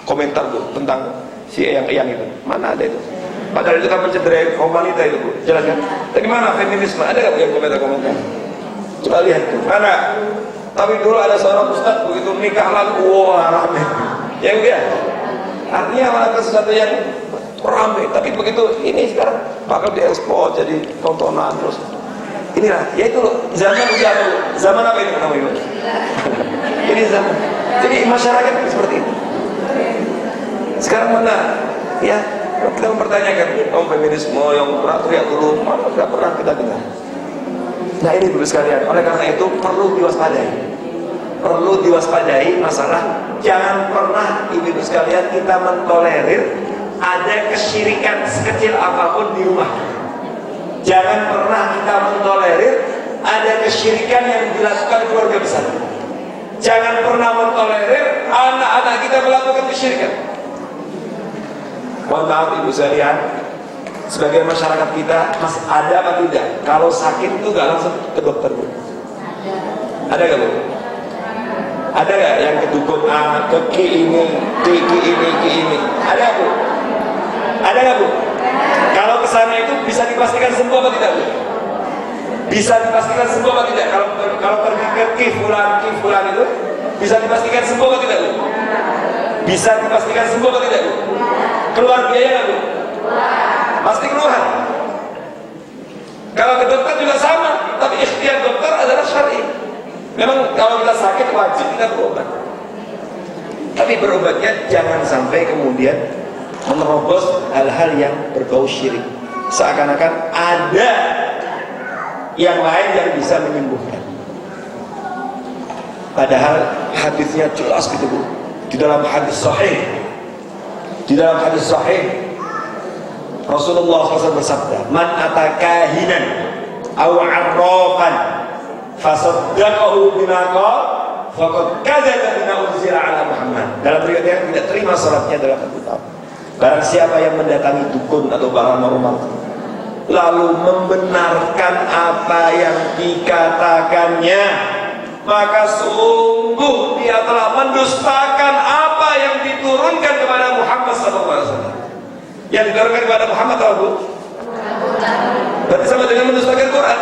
komentar Bu tentang si yang itu? Mana ada itu? Padahal itu kan mencederai kaum wanita itu, Bu. Jelaskan. Bagaimana feminisme? Ada nggak yang komentar-komentar? Coba lihat tuh. Mana? Tapi dulu ada seorang ustaz begitu nikah lalu, wah rame. Ya enggak? Artinya malah sesuatu yang rame. Tapi begitu ini sekarang bakal diekspor jadi tontonan terus. Inilah, ya itu loh, zaman apa ini namanya? Ini zaman. Jadi masyarakat seperti itu. Sekarang mana? Ya, kita mempertanyakan feminisme yang teriak dulu, mana tidak pernah kita dengar. Nah ini dulu sekalian. Oleh karena itu perlu diwaspadai. Perlu diwaspadai masalah jangan pernah ibu-ibu sekalian kita mentolerir ada kesyirikan sekecil apapun di rumah. Jangan pernah kita mentolerir ada kesyirikan yang dilakukan keluarga besar. Jangan pernah mentolerir anak-anak kita melakukan kesyirikan. Mohon maaf ibu sekalian, sebagai masyarakat kita masih ada apa tidak? Kalau sakit itu gak langsung ke dokter, Bu? Ada gak, Bu? Ada gak yang ke dukun A, ke ki ini, ki ini? Ada gak, Bu? Ada gak, Bu? Kalau ke sana itu bisa dipastikan sembuh apa tidak, Bu? Bisa dipastikan sembuh apa tidak? Kalau pergi ke ki fulan itu bisa dipastikan sembuh apa tidak, Bu? Bisa dipastikan sembuh apa tidak, Bu? Keluar biaya nggak, Bu? Pasti keluar. Kalau ke dokter juga sama, tapi ikhtiar dokter adalah syar'i. Memang kalau kita sakit wajib kita berobat. Tapi berobatnya jangan sampai kemudian menerobos hal-hal yang berbau syirik. Seakan-akan ada yang lain yang bisa menyembuhkan. Padahal hadisnya jelas gitu, Bu. Di dalam hadis sahih. Di dalam hadis sahih Rasulullah SAW bersabda, "Man atakahinan aw 'arrafan fasaddaqahu bima qala faqad kadzaba bima unzila 'ala Muhammad." Dalam riwayat yang tidak terima salatnya dalam satu tahun. Barang siapa yang mendatangi dukun atau paranormal lalu membenarkan apa yang dikatakannya, maka sungguh dia telah mendustakan apa yang diturunkan kepada Muhammad SAW. Yang diturunkan kepada Muhammad SAW, berarti sama dengan mendustakan Quran.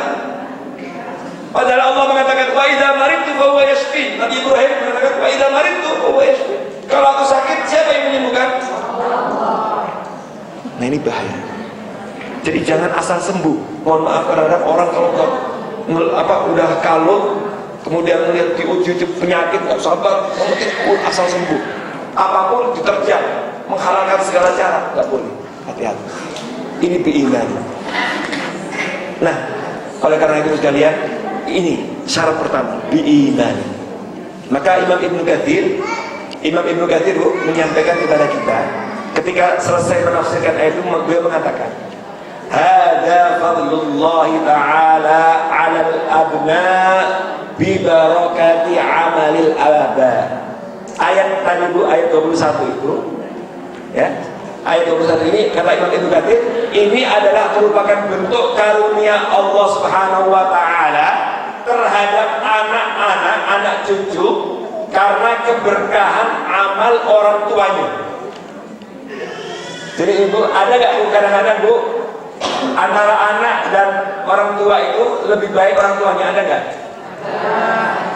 Padahal Allah mengatakan wa idza maridtu fa huwa yashfi. Nabi Ibrahim mengatakan wa idza maridtu fa huwa yashfi. Kalau aku sakit, siapa yang menyembuhkan? Nah ini bahaya. Jadi jangan asal sembuh. Mohon maaf, kadang-kadang orang kalau udah kalut kemudian melihat diuji penyakit nggak sabar, mungkin asal sembuh. Apapun diterjang, menghalalkan segala cara, nggak boleh. Hati-hati. Ini beriman. Nah, oleh karena itu sekalian, ini syarat pertama, beriman. Maka Imam Ibnu Katsir menyampaikan kepada kita, ketika selesai menafsirkan ayat itu, beliau mengatakan, "Hada fadlullahi ta'ala 'alal abna bi barakati 'amalil aba." Ayat tadi Bu, ayat 21 itu ya. Ayat 21 ini kata Imam Ibnu Katsir, ini adalah merupakan bentuk karunia Allah Subhanahu wa taala terhadap anak-anak, anak cucu karena keberkahan amal orang tuanya. Jadi Ibu, ada gak Bu kadang-kadang Bu antara anak dan orang tua itu lebih baik orang tuanya, ada gak?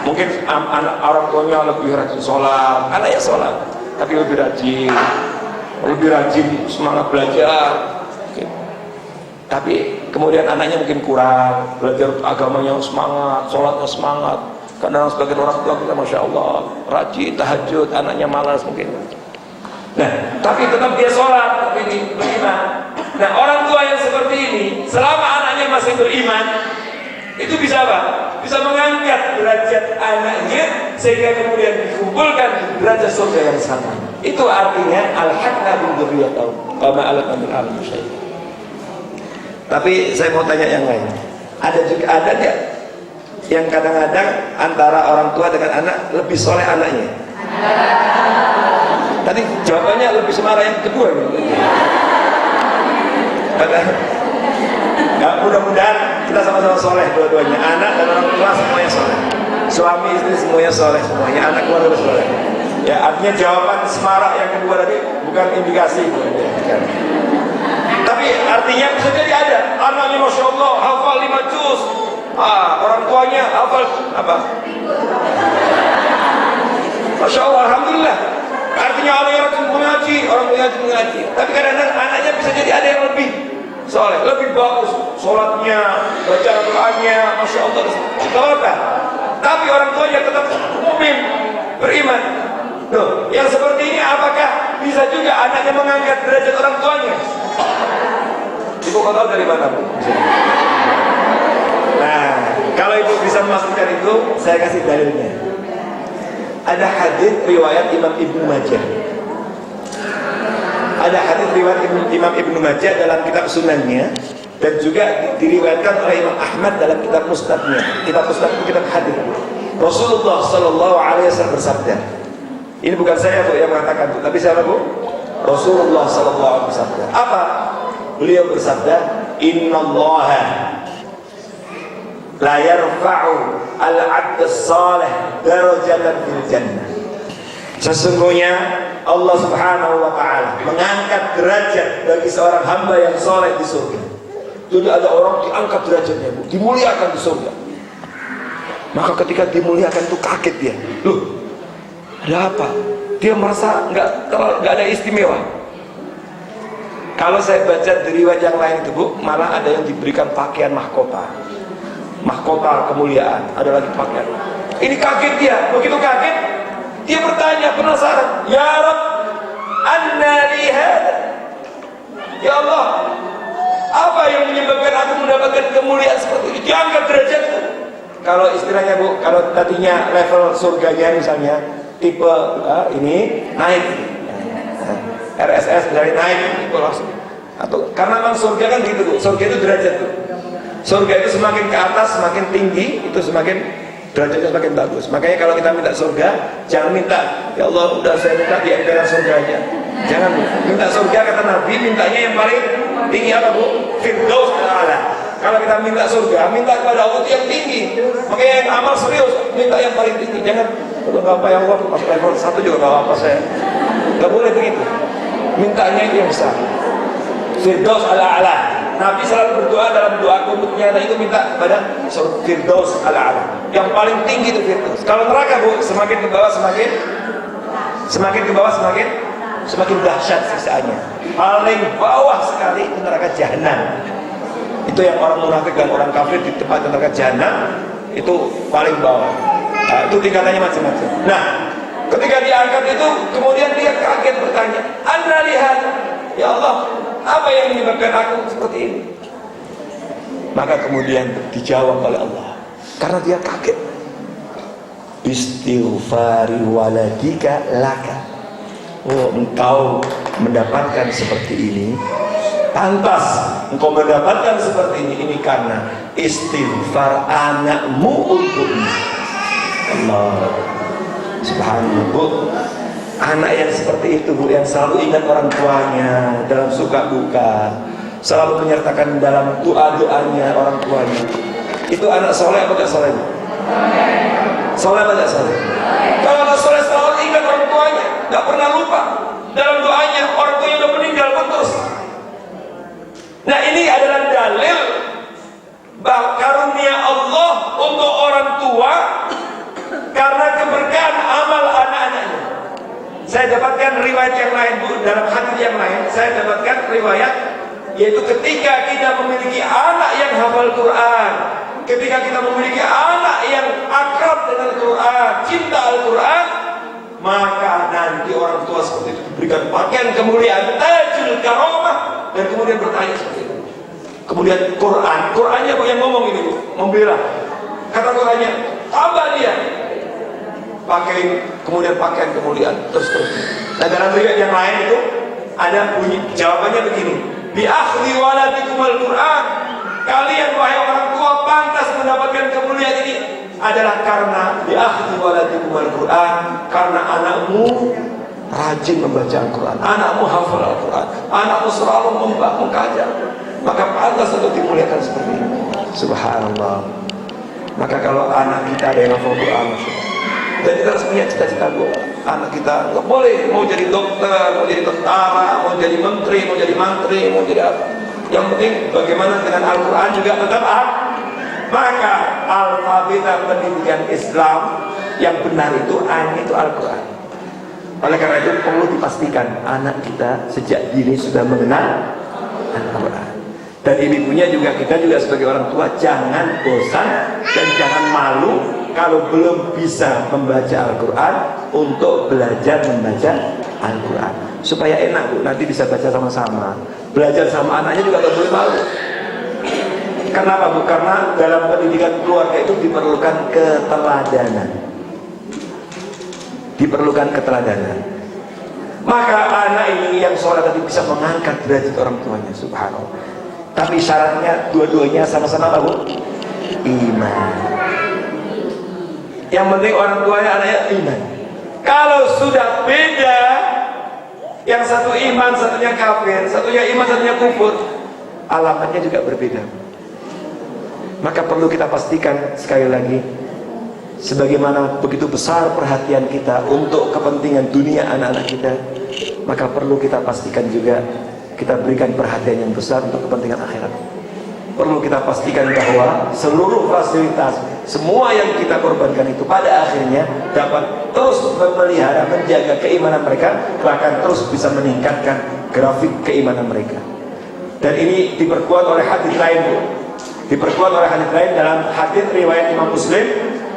Mungkin anak orang tuanya lebih rajin sholat, anaknya sholat tapi lebih rajin semangat belajar, tapi kemudian anaknya mungkin kurang belajar agamanya, semangat sholatnya semangat. Kadang sebagian orang tua kita masya Allah rajin tahajud, anaknya malas mungkin. Nah tapi tetap dia sholat, tapi beriman. Nah orang tua yang seperti ini selama anaknya masih beriman, itu bisa apa? Bisa mengangkat derajat anaknya sehingga kemudian dikumpulkan derajat surga yang sama. Itu artinya al-haqna bil dzurriyyah wa ma alatna min alim syai'. Tapi saya mau tanya yang lain. Ada nggak yang kadang-kadang antara orang tua dengan anak lebih soleh anaknya? Tadi jawabannya lebih semarah yang kedua. Ya, mudah-mudahan kita sama-sama soleh dua-duanya, anak dan orang tua semuanya soleh, suami istri semuanya soleh, semuanya anak keluarga soleh. Ya artinya jawaban semarak yang kedua tadi bukan indikasi. Tapi Tapi artinya bisa jadi ada anaknya Masya Allah hafal 5 juz, orang tuanya hafal apa? Masya Allah, Alhamdulillah. Artinya anaknya rajin mengaji, orang mengaji mengaji. Tapi kadang-kadang anaknya bisa jadi ada yang lebih soleh, lebih bagus sholatnya, baca Al-Qurannya, Masya Allah. Apa? Tapi orang tuanya tetap mukmin, beriman. Tuh, yang seperti ini apakah bisa juga anaknya mengangkat derajat orang tuanya? Ibu kau tahu dari mana, Bu? Nah, kalau ibu bisa memastikan itu, saya kasih dalilnya. Ada hadis riwayat Imam Ibnu Majah. Ada hadis riwayat Imam Ibnu Majah dalam kitab Sunannya, dan juga diriwayatkan oleh Imam Ahmad dalam kitab Musnadnya. Kitab Musnad itu kitab hadis. Rasulullah Shallallahu Alaihi Wasallam bersabda. Ini bukan saya, Bu, yang mengatakan, Bu, tapi siapa, Bu? Rasulullah Shallallahu Alaihi Wasallam. Apa? Beliau bersabda, Innallaha la yarfa'u al-'abd as-salih darajatan fil jannah. Sesungguhnya Allah Subhanahu wa taala mengangkat derajat bagi seorang hamba yang saleh di surga. Jadi ada orang diangkat derajatnya, Bu, dimuliakan di surga. Maka ketika dimuliakan itu kaget dia. Loh, ada apa? Dia merasa nggak ada istimewa. Kalau saya baca di riwayat yang lain itu, Bu, malah ada yang diberikan pakaian mahkota kemuliaan, ada lagi pakaian. Ini kaget dia. Begitu kaget, dia bertanya, penasaran, Ya Rabb, anna li hada? Ya Allah, apa yang menyebabkan aku mendapatkan kemuliaan seperti ini? Diangkat derajatku. Kalau istilahnya, Bu, kalau tadinya level surganya misalnya tipe ini naik, RSS misalnya naik itu langsung. Atau karena memang surga kan gitu, Bu. Surga itu derajat, Bu. Surga itu semakin ke atas, semakin tinggi, itu semakin derajatnya semakin bagus. Makanya kalau kita minta surga, jangan minta, ya Allah, udah saya minta di emperan surga aja. Jangan, Bu. Minta surga, kata Nabi, mintanya yang paling tinggi apa, Bu? Firdaus al-A'la. Kalau kita minta surga, minta kepada Allah itu yang tinggi. Makanya yang amal serius, minta yang paling tinggi. Jangan, kalau nggak apa ya Allah, masuk level 1 juga nggak apa saya. Nggak boleh begitu. Mintanya itu yang besar. Firdaus al-A'la. Nabi selalu berdoa dalam doa kunutnya itu minta kepada Firdaus al-A'la. Yang paling tinggi itu Firdaus. Kalau neraka, Bu, semakin ke bawah semakin dahsyat siksaannya. Paling bawah sekali itu neraka Jahanam. Itu yang orang munafik dan orang kafir di tempat neraka Jahanam itu paling bawah. Nah, itu tingkatannya macam-macam. Nah, ketika diangkat itu kemudian dia kaget bertanya, Anda lihat, ya Allah, apa yang menyebabkan aku seperti ini? Maka kemudian dijawab oleh Allah, karena dia kaget. Istighfari waladika laka. Oh, engkau mendapatkan seperti ini, pantas engkau mendapatkan seperti ini karena istighfar anakmu untukmu. Allah Subhanallah, Bu. Anak yang seperti itu, Bu, yang selalu ingat orang tuanya dalam suka duka, selalu menyertakan dalam doa-doanya orang tuanya. Itu anak soleh apa tidak soleh? Soleh apa tidak soleh? Kalau anak soleh selalu ingat orang tuanya, tidak pernah lupa dalam doanya, orang tuanya sudah meninggal putus. Nah, ini adalah dalil bahwa karunia Allah untuk orang tua karena keberkahan amal anak-anaknya. Saya dapatkan riwayat yang lain, Bu, dalam hadis yang lain saya dapatkan riwayat, yaitu ketika kita memiliki anak yang hafal Quran, ketika kita memiliki anak yang akrab dengan Quran, cinta Al-Quran, maka nanti orang tua seperti itu diberikan pakaian kemuliaan, tajul karamah, dan kemudian bertanya seperti itu. Kemudian Qurannya yang ngomong ini, Bu, membela. Kata Qurannya, tambah dia kemudian pakaian kemuliaan terus. Nah, dalam riwayat yang lain itu ada bunyi jawabannya begini, bi akhli waladikumul Quran, kalian wahai orang tua pantas mendapatkan kemuliaan ini adalah karena bi akhli waladikumul Quran, karena anakmu rajin membaca Al-Quran, anakmu hafal Al-Quran, anakmu selalu mengkaji, maka pantas untuk dimuliakan seperti ini. Subhanallah. Maka kalau anak kita ada yang hafal Quran, dan kita harus punya cita-cita, Bu. Anak kita nggak boleh mau jadi dokter, mau jadi tentara, mau jadi menteri, mau jadi mantri, mau jadi apa. Yang penting bagaimana dengan Al-Quran juga tetap maka alfabeta pendidikan Islam yang benar itu Al-Quran. Oleh karena itu perlu dipastikan anak kita sejak dini sudah mengenal Al-Quran. Dan ibunya juga, kita juga sebagai orang tua jangan bosan dan jangan malu kalau belum bisa membaca Al-Quran untuk belajar membaca Al-Quran supaya enak Bu, nanti bisa baca sama-sama. Belajar sama anaknya juga gak boleh malu. Kenapa Bu? Karena dalam pendidikan keluarga itu diperlukan keteladanan. Diperlukan keteladanan. Maka anak ini yang sholat tadi bisa mengangkat derajat orang tuanya, subhanallah. Tapi syaratnya dua-duanya sama-sama apa Bu? Iman. Yang penting orang tuanya anaknya iman. Kalau sudah beda, yang satu iman, satunya kafir, satunya iman, satunya kufur, alamatnya juga berbeda. Maka perlu kita pastikan sekali lagi, sebagaimana begitu besar perhatian kita untuk kepentingan dunia anak-anak kita, maka perlu kita pastikan juga kita berikan perhatian yang besar untuk kepentingan akhirat. Perlu kita pastikan bahwa seluruh fasilitas, semua yang kita korbankan itu pada akhirnya dapat terus memelihara, menjaga keimanan mereka, bahkan terus bisa meningkatkan grafik keimanan mereka. Dan ini diperkuat oleh hadis lain Bu. Diperkuat oleh hadis lain dalam hadis riwayat Imam Muslim.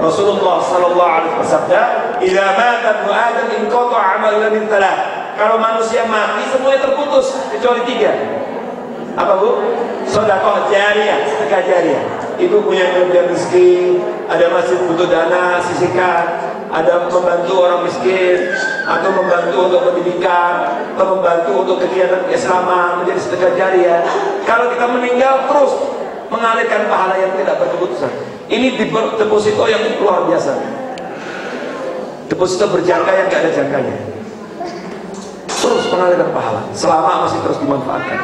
Rasulullah sallallahu alaihi wasallam bersabda, "Idza mata ibnu Adam inqata'a 'amaluhu min thalath." Kalau manusia mati semuanya terputus kecuali 3. Apa Bu? Sedekah jariyah, sedekah jariyah. Ibu punya kerja miskin, ada masjid butuh dana, sisihkan. Ada membantu orang miskin, atau membantu untuk pendidikan, atau membantu untuk kegiatan keislaman, menjadi sedekah jariyah. Kalau kita meninggal terus mengalirkan pahala yang tidak berkeputusan. Ini deposito yang luar biasa. Deposito berjangka yang tidak ada jangkanya. Terus mengalirkan pahala selama masih terus dimanfaatkan.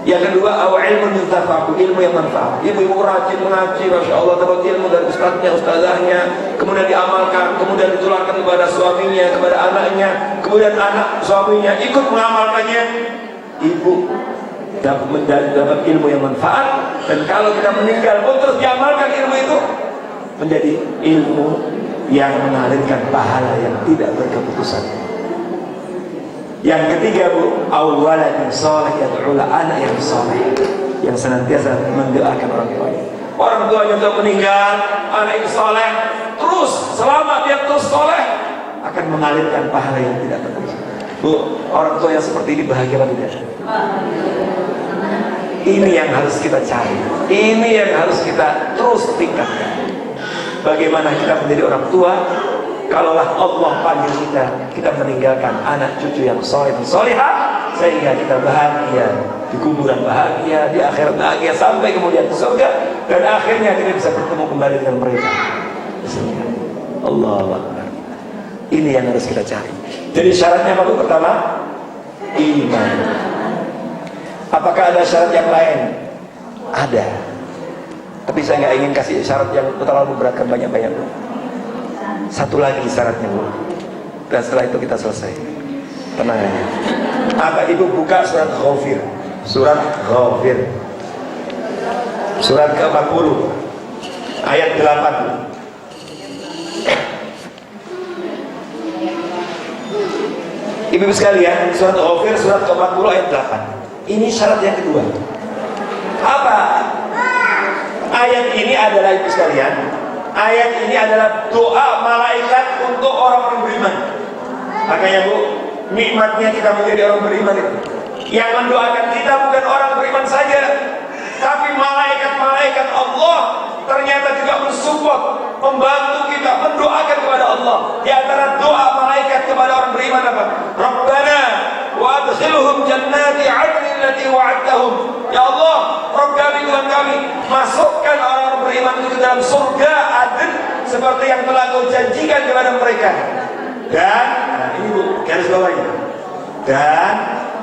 Yang kedua, ilmu yuntafa'u, ilmu yang manfaat. Ibu-ibu rajin mengaji, masya Allah, dapat ilmu dari ustadznya, ustazahnya, kemudian diamalkan, kemudian ditularkan kepada suaminya, kepada anaknya, kemudian anak suaminya ikut mengamalkannya. Ibu dapat ilmu yang manfaat, dan kalau kita meninggal pun terus diamalkan ilmu itu menjadi ilmu yang mengalirkan pahala yang tidak berkeputusan. Yang ketiga Bu, awalan yang soleh, yad'ula, anak yang soleh yang senantiasa mendoakan orang tuanya. Orang tuanya sudah meninggal, anak yang soleh terus, selama dia terus soleh akan mengalirkan pahala yang tidak berkeputusan. Bu, orang tua yang seperti ini bahagia atau tidak? Ini yang harus kita cari, ini yang harus kita terus tingkatkan. Bagaimana kita menjadi orang tua? Kalaulah Allah panggil kita meninggalkan anak cucu yang soleh dan solehah, sehingga kita bahagia di kuburan, bahagia di akhirat, bahagia sampai kemudian ke surga, dan akhirnya kita bisa bertemu kembali dengan mereka. Allahu Akbar. Ini yang harus kita cari. Jadi syaratnya apa? Pertama, iman. Apakah ada syarat yang lain? Ada. Tapi saya nggak ingin kasih syarat yang terlalu beratkan banyak-banyak. Satu lagi syaratnya Bu, dan setelah itu kita selesai. Tenang aja. Apa Ibu buka surat Ghafir, surat Ghafir, surat ke-40 ayat 8. Ibu sekalian, surat Ghafir surat ke-40 ayat 8. Ini syarat yang kedua. Apa? Ayat ini adalah Ibu sekalian, ayat ini adalah doa malaikat untuk orang-orang beriman. Makanya Bu, nikmatnya kita menjadi orang beriman itu. Yang mendoakan kita bukan orang beriman saja, tapi malaikat-malaikat Allah ternyata juga mensupport, membantu kita, mendoakan kepada Allah. Di antara doa malaikat kepada orang beriman apa? Rabbana wa adkhilhum jannati 'adnin allati wa'adtahum. Ya Allah, Rabb kami, Tuhan kami, masukkan orang-orang beriman itu dalam surga Aden seperti yang telah Kau janjikan kepada mereka. Dan ini Bu, garis bawahnya. Dan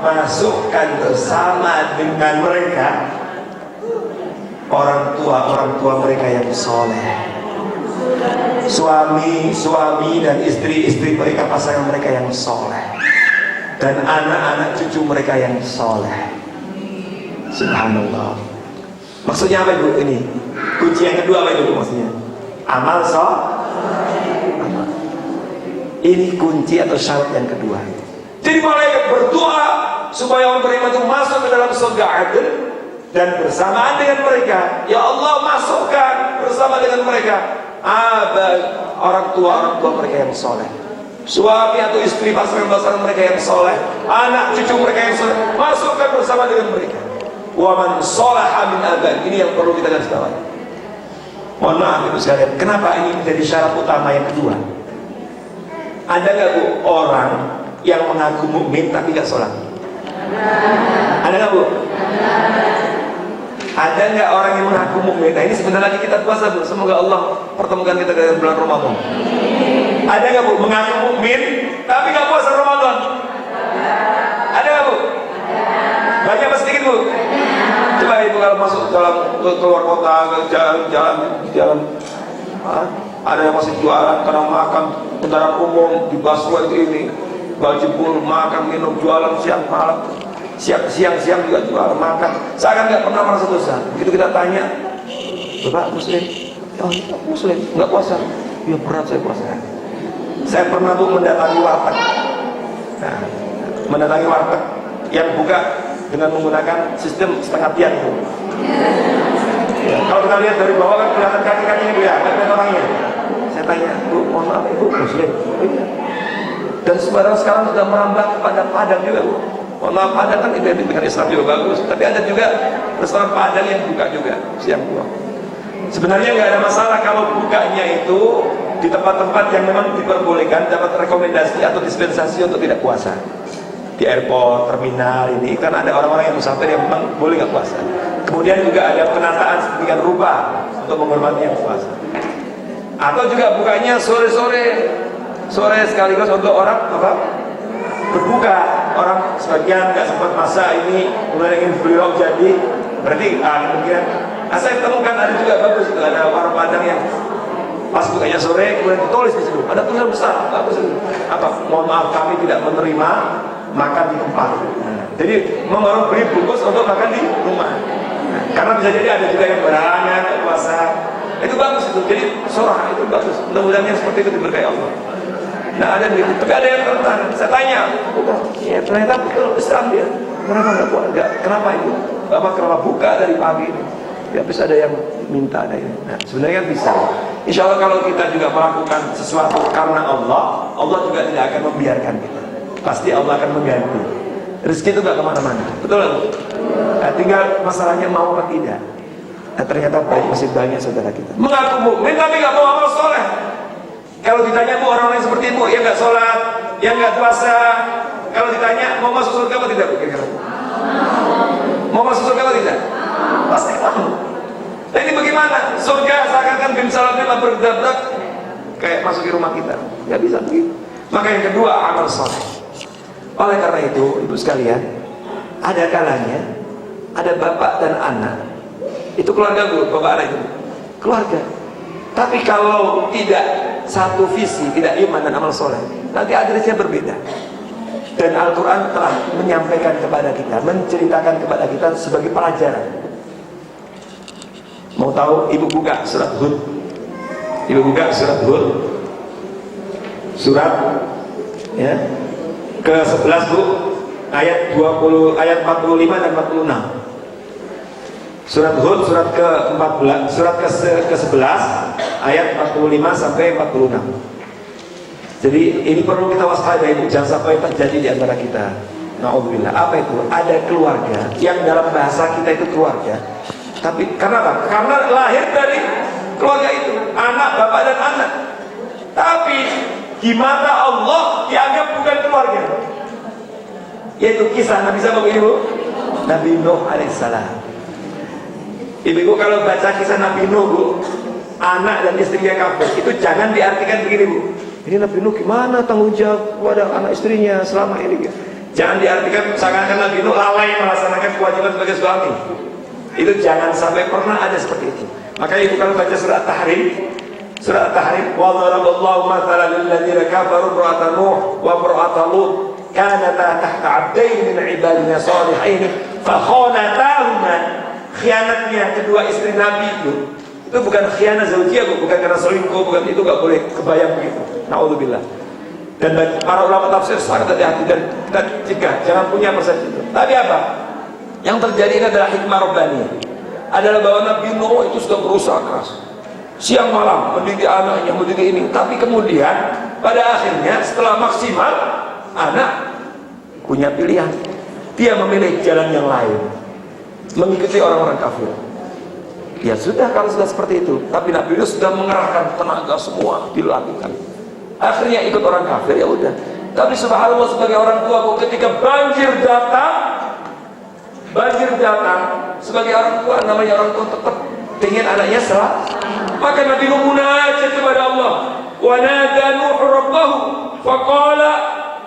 masukkan bersama dengan mereka orang tua mereka yang soleh, suami dan istri mereka, pasangan mereka yang soleh, dan anak-anak cucu mereka yang soleh. Subhanallah. Maksudnya apa ibu ini? Kunci yang kedua apa itu maksudnya? Amal amal. Ini kunci atau syarat yang kedua. Jadi malaikat berdoa supaya orang beriman itu masuk ke dalam surga adil dan bersamaan dengan mereka. Ya Allah, masukkan bersama dengan mereka orang tua mereka yang soleh, suami atau istri pasangan mereka yang soleh, anak cucu mereka yang soleh, masukkan bersama dengan mereka. Wa man sholaha min abaihim. Ini yang perlu kita garis bawahi. Mohon maaf ibu sekalian, kenapa ini menjadi syarat utama yang kedua? Ada nggak bu orang yang mengaku mukmin tapi nggak sholat? Ada nggak bu? Ada nggak orang yang mengaku mukmin? Nah ini sebentar lagi kita puasa bu. Semoga Allah pertemukan kita dengan bulan Ramadan. Ada nggak bu mengaku mukmin tapi nggak puasa Ramadan? Ada nggak bu? Banyak apa sedikit bu? Coba ibu kalau masuk dalam keluar kota, jalan, ada yang masih jualan, kadang makan kendaraan umum di busway itu ini, baju pul, makan, minum, jualan siang malam, siang juga jualan makan. Saya kan nggak pernah merasa dosa. Begitu kita tanya, Bapak Muslim? Oh, Muslim, nggak puasa? Ya berat saya puasa. Saya pernah bu mendatangi warteg. Nah, mendatangi warteg yang buka dengan menggunakan sistem setengah tiang itu. Ya, kalau kita lihat dari bawah kan kelihatan kaki-kakinya bu ya, nggak kelihatan orangnya. Saya tanya, bu, mohon maaf ibu Muslim? Oh, iya. Dan sekarang sudah merambah kepada Padang juga bu. Mohon maaf, Padang kan identik dengan Islam juga bagus, tapi ada juga restoran Padang yang buka juga siang buah. Sebenarnya nggak ada masalah kalau bukanya itu di tempat-tempat yang memang diperbolehkan, dapat rekomendasi atau dispensasi untuk tidak puasa. Di airport, terminal ini kan ada orang-orang yang musafir yang memang boleh nggak puasa. Kemudian juga ada penataan sedemikian rupa untuk menghormati yang puasa. Atau juga bukanya sore sekaligus untuk orang apa? Berbuka. Orang sebagian nggak sempat masak ini, kemudian ingin vlog jadi, berarti kemungkinan. Saya temukan ada juga bagus itu, ada warung Padang yang pas bukanya sore kemudian ditulis di situ, ada tulisan besar bagus itu. Apa? Mohon maaf kami tidak menerima makan di tempat. Jadi orang beli bungkus untuk makan di rumah. Karena bisa jadi ada juga yang berangan puasa. Itu bagus itu. Jadi surah itu bagus. Mudah-mudahan yang seperti itu diberkahi Allah. Nah ada begitu. Tapi ada yang tertarik. Saya tanya, ya ternyata betul Islam dia. Kenapa nggak buat? Kenapa itu? Kenapa buka dari pagi ini? Ya bisa ada yang minta ada ini. Nah sebenarnya kan bisa. Insya Allah kalau kita juga melakukan sesuatu karena Allah, Allah juga tidak akan membiarkan kita. Pasti Allah akan mengganti. Rezeki itu gak kemana-mana. Betul gak? Nah, tinggal masalahnya mau apa tidak. Nah, ternyata masih banyak saudara kita mengaku mukmin tapi gak mau amal soleh. Kalau ditanya bu orang-orang seperti ibu yang gak sholat, yang gak puasa, kalau ditanya mau masuk surga apa tidak? Mau masuk surga apa tidak? Pasti mau. Nah ini bagaimana? Surga seakan-akan bin salamnya berdabrak kayak masuk ke rumah kita. Gak bisa begitu. Maka yang kedua amal soleh. Oleh karena itu, ibu sekalian, ada kalanya ada bapak dan anak. Itu keluarga bu, bapak anak itu keluarga. Tapi kalau tidak satu visi, tidak iman dan amal soleh, nanti akhirnya berbeda. Dan Al-Quran telah menyampaikan kepada kita, menceritakan kepada kita sebagai pelajaran. Mau tahu? Ibu buka surat Hud. Ibu buka surat Hud. Surat ya ke-11 bu, ayat 20, ayat 45 dan 46. Surat Hud surat ke-14, surat ke-11 ayat 45 sampai 46. Jadi ini perlu kita waspadai, jangan sampai terjadi di antara kita. Na'udzubillah. Apa itu? Ada keluarga yang dalam bahasa kita itu keluarga. Tapi karena apa? Karena lahir dari keluarga itu, anak, bapak dan anak. Tapi di mata Allah dianggap bukan keluarga. Yaitu kisah Nabi siapa ibu? Nabi Nuh alaihissalam. Ibu kalau baca kisah Nabi Nuh bu, anak dan istrinya kafir, itu jangan diartikan begini bu. Ini Nabi Nuh gimana tanggung jawab kepada anak istrinya selama ini? Jangan diartikan seakan-akan Nabi Nuh lalai melaksanakan kewajiban sebagai suami. Itu jangan sampai pernah ada seperti itu. Makanya ibu kalau baca surat Tahrim, wa daraballahu mathalan lil ladzina kafaru imra'atan Nuh wa imra'atan Lut kanata tahta 'abdain min 'ibadina shalihin fa khanatahuma. Khianatnya kedua istri Nabi itu bukan khianat zaujiyah, bukan karena selingkuh, bukan, itu gak boleh kebayang begitu. Naudzubillah. Dan para ulama tafsir sangat hati-hati dan kita cegah, jangan punya persepsi itu. Tapi apa? Yang terjadi ini adalah hikmah Rabbani. Adalah bahwa Nabi Nuh itu sudah berusaha keras, siang malam mendidik anaknya, mendidik ini. Tapi kemudian pada akhirnya setelah maksimal, anak punya pilihan. Dia memilih jalan yang lain, mengikuti orang-orang kafir. Ya sudah, kalau sudah seperti itu. Tapi Nabi Nuh sudah mengerahkan tenaga semua dilakukan. Akhirnya ikut orang kafir, ya udah. Tapi subhanallah, sebagai orang tua, ketika banjir datang, sebagai orang tua, namanya orang tua tetap ingin anaknya selamat. Maka Nabi Nuh munajat kepada Allah. Wa nada Nuh rabbahu faqala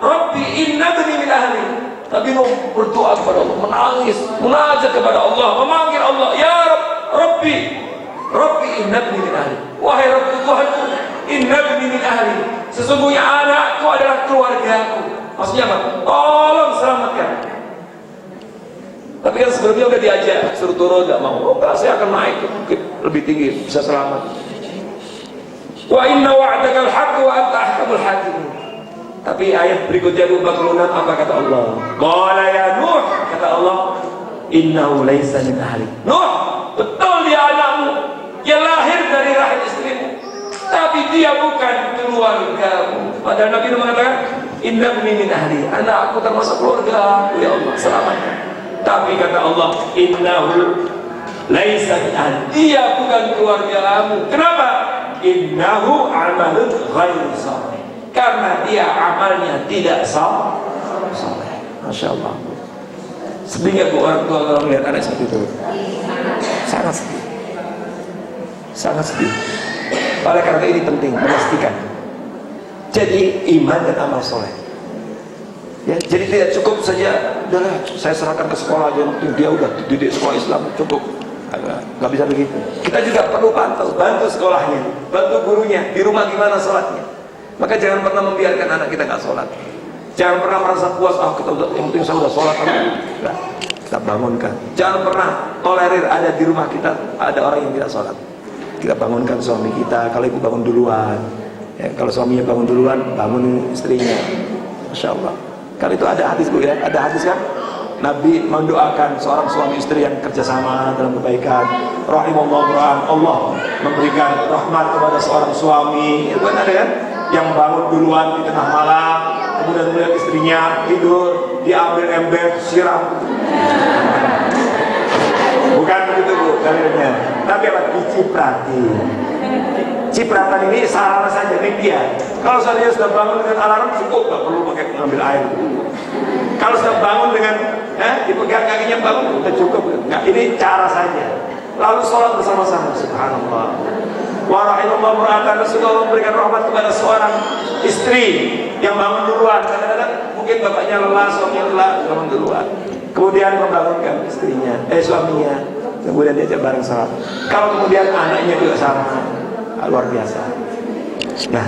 rabbi inna ibni min ahli. Nabi Nuh berdoa kepada Allah, menangis, munajat kepada Allah, memanggil Allah, ya Rabbi, Rabbi inna ibni min ahli. Wahai Rabbi Tuhanku, inna ibni min ahli. Sesungguhnya anakku adalah keluargaku. Maksudnya apa? Tolong selamatkan. Tapi kan sebelumnya udah diajak suruh turun, gak mau. Oh enggak, saya akan naik ke bukit lebih tinggi, bisa selamat. Wa inna wa'daka al-haqq wa anta ahkamul hakimin. Tapi ayat berikutnya 46, apa kata Allah? Qala ya Nuh, kata Allah, innahu laysa min ahli. Nuh, betul dia anakmu, dia lahir dari rahim istrimu, tapi dia bukan keluargamu. Padahal Nabi Nuh mengatakan, inna ibni min ahli, anakku termasuk keluarga. Ya Allah, selamatkan. Tapi kata Allah, innahu laisa min ahli, dia bukan keluargamu. Kenapa? Innahu amalun ghairu salih, karena dia amalnya tidak saleh. Masya Allah. Sedih nggak orang tua kalau melihat anak seperti itu? Sangat sedih, sangat sedih. Oleh karena ini penting memastikan. Jadi iman dan amal soleh. Ya, jadi tidak cukup saja, udahlah saya serahkan ke sekolah aja, dia udah dididik sekolah Islam cukup. Nggak bisa begitu. Kita juga perlu bantu sekolahnya, bantu gurunya, di rumah gimana sholatnya. Maka jangan pernah membiarkan anak kita nggak sholat. Jangan pernah merasa puas, kita udah, yang penting saya udah sholat. Nah, kita bangunkan. Jangan pernah tolerir ada di rumah kita ada orang yang tidak sholat. Kita bangunkan suami kita. Kalau ibu bangun duluan, ya, kalau suaminya bangun duluan, bangun istrinya. Masya Allah. Kalau itu ada hadis bu ya, ada hadis kan? Nabi mendoakan seorang suami istri yang kerjasama dalam kebaikan. Rahimallahu ra'an, Allah memberikan rahmat kepada seorang suami. Itu kan ada kan? Yang bangun duluan di tengah malam, kemudian melihat istrinya tidur, diambil ember, siram. Bukan begitu bu, dalilnya. Tapi apa? Diciprati. Cipratan ini sarana saja, ini dia. Kalau seandainya sudah bangun dengan alarm cukup, nggak perlu pakai mengambil air. Kalau sudah bangun dengan dipegang kakinya bangun, udah cukup. Nggak, ini cara saja. Lalu sholat bersama-sama. Subhanallah. Wa rahimahullah mura'atan, Rasulullah memberikan rahmat kepada seorang istri yang bangun duluan. Kadang-kadang mungkin bapaknya lelah, suaminya lelah, bangun duluan. Kemudian membangunkan istrinya, suaminya. Kemudian diajak bareng sholat. Kalau kemudian anaknya juga sama, luar biasa. Nah,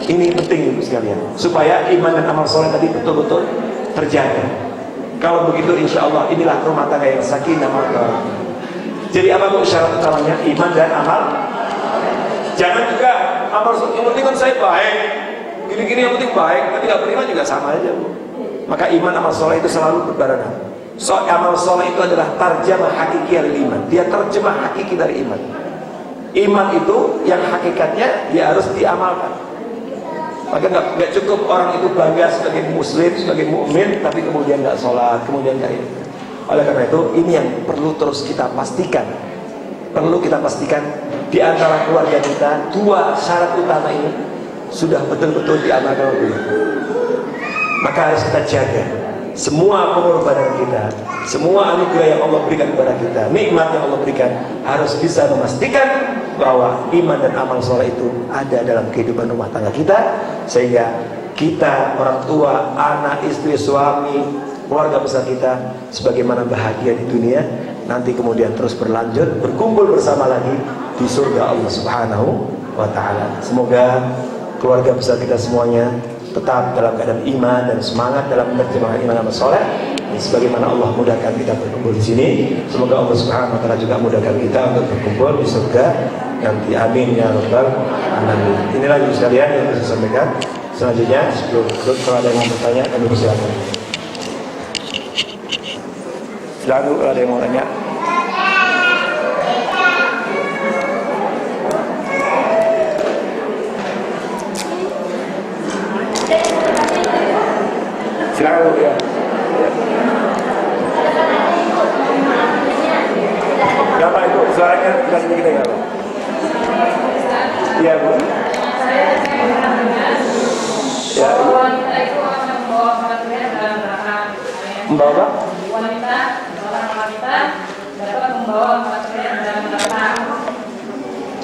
ini penting ibu sekalian, supaya iman dan amal soleh tadi betul-betul terjaga. Kalau begitu, insya Allah inilah rumah tangga yang sakinah mawaddah. Jadi apa bu syarat utamanya? Iman dan amal. Jangan juga amal soleh, yang penting kan saya baik, gini-gini yang penting baik, tapi nggak beriman juga sama aja bu. Maka iman amal soleh itu selalu berbarengan. Amal soleh itu adalah tarjamah hakiki dari iman. Dia terjemah hakiki dari iman. Iman itu yang hakikatnya dia harus diamalkan. Maka nggak cukup orang itu bangga sebagai muslim, sebagai mukmin, tapi kemudian nggak sholat, kemudian nggak ini. Oleh karena itu, ini yang perlu terus kita pastikan. Perlu kita pastikan di antara keluarga kita, dua syarat utama ini sudah betul-betul diamalkan oleh kita. Maka harus kita jaga semua pengorbanan kita, semua anugerah yang Allah berikan kepada kita, nikmat yang Allah berikan, harus bisa memastikan bahwa iman dan amal soleh itu ada dalam kehidupan rumah tangga kita, sehingga kita, orang tua, anak, istri, suami, keluarga besar kita, sebagaimana bahagia di dunia, nanti kemudian terus berlanjut, berkumpul bersama lagi di surga Allah Subhanahu wa Ta'ala. Semoga keluarga besar kita semuanya tetap dalam keadaan iman dan semangat dalam menerjemahkan iman amal soleh. Sebagaimana Allah mudahkan kita berkumpul di sini, semoga Allah Subhanahu Wa Taala juga mudahkan kita untuk berkumpul di surga nanti. Amin ya rabbal alamin. Inilah yang sekalian yang bisa saya sampaikan. Selanjutnya sebelum kalau ada yang mau bertanya, kami persilakan. Silakan ada yang mau tanya. Silakan Bu ya. Berapa itu? Suaranya tidak sedikit ya, Pak? Iya, Bu. Ya, Bu. Wanita itu akan membawa kematian dalam neraka. Membawa? Orang wanita dapat membawa kematian dalam neraka.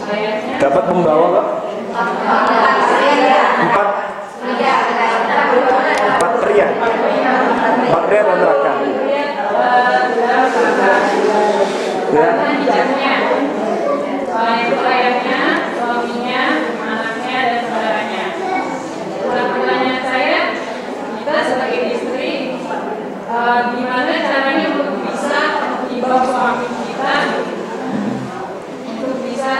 Ayatnya Dapat membawa, Pak? Empat pria. Empat pria dalam neraka. Ya. hijaknya. Itu ayahnya, suaminya, anaknya, dan saudaranya. Pertanyaan saya, kita sebagai istri, gimana caranya untuk bisa menghibau suami kita untuk bisa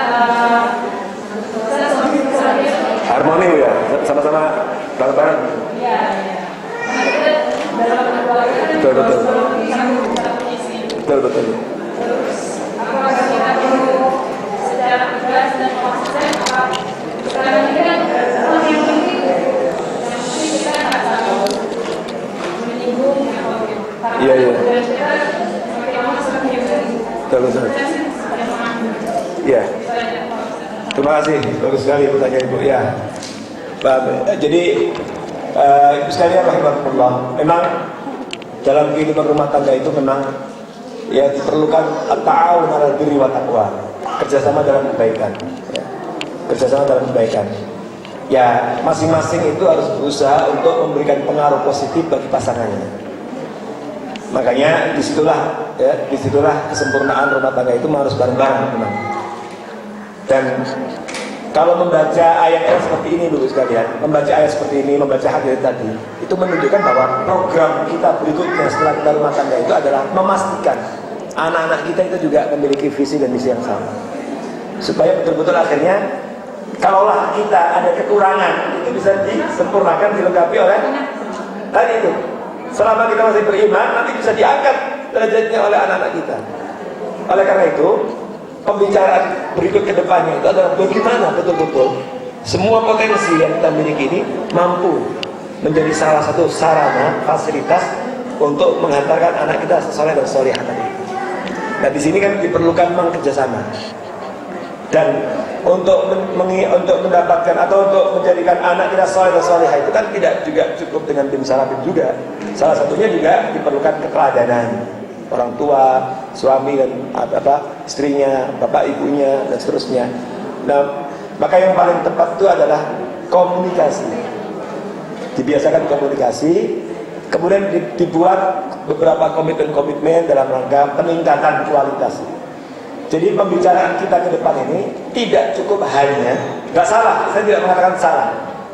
Harmoni ya, sama-sama bareng-bareng. ya, kita dalam keluarga Betul. bisa mengisi. Betul. Terus apakah kita perlu secara tegas dan konsisten? Sekarang ini kan yang penting kita nggak salah menyinggung atau Iya. dan kita sebagai orang sebagai Betul. Iya. Terima kasih, bagus sekali pertanyaan Ibu. Ya, jadi Ibu sekalian rahimahullah, memang dalam kehidupan rumah tangga itu memang ya diperlukan at-ta'awun 'alal birri wa taqwa, kerjasama dalam kebaikan. Ya. Kerjasama dalam kebaikan. Ya, masing-masing itu harus berusaha untuk memberikan pengaruh positif bagi pasangannya. Makanya disitulah kesempurnaan rumah tangga itu harus bareng-bareng memang. Dan kalau membaca ayat-ayat seperti ini dulu sekalian, membaca ayat seperti ini, membaca hadis tadi, itu menunjukkan bahwa program kita berikutnya setelah kita rumah tangga itu adalah memastikan anak-anak kita itu juga memiliki visi dan misi yang sama, supaya betul-betul akhirnya kalaulah kita ada kekurangan itu bisa disempurnakan, dilengkapi oleh tadi itu. Selama kita masih beriman, nanti bisa diangkat derajatnya oleh anak-anak kita. Oleh karena itu, pembicaraan berikut ke depannya itu adalah bagaimana betul-betul semua potensi yang kita miliki ini mampu menjadi salah satu sarana, fasilitas untuk menghantarkan anak kita soleh dan solehah tadi. Nah, di sini kan diperlukan memang kerjasama. Dan untuk mendapatkan atau untuk menjadikan anak kita soleh dan solehah itu kan tidak juga cukup dengan tim sarabim juga. Salah satunya juga diperlukan keteladanan orang tua, suami dan istrinya, bapak ibunya dan seterusnya. Nah, maka yang paling tepat itu adalah komunikasi. Dibiasakan komunikasi, kemudian dibuat beberapa komitmen dalam rangka peningkatan kualitas. Jadi pembicaraan kita ke depan ini tidak cukup hanya, nggak salah, saya tidak mengatakan salah,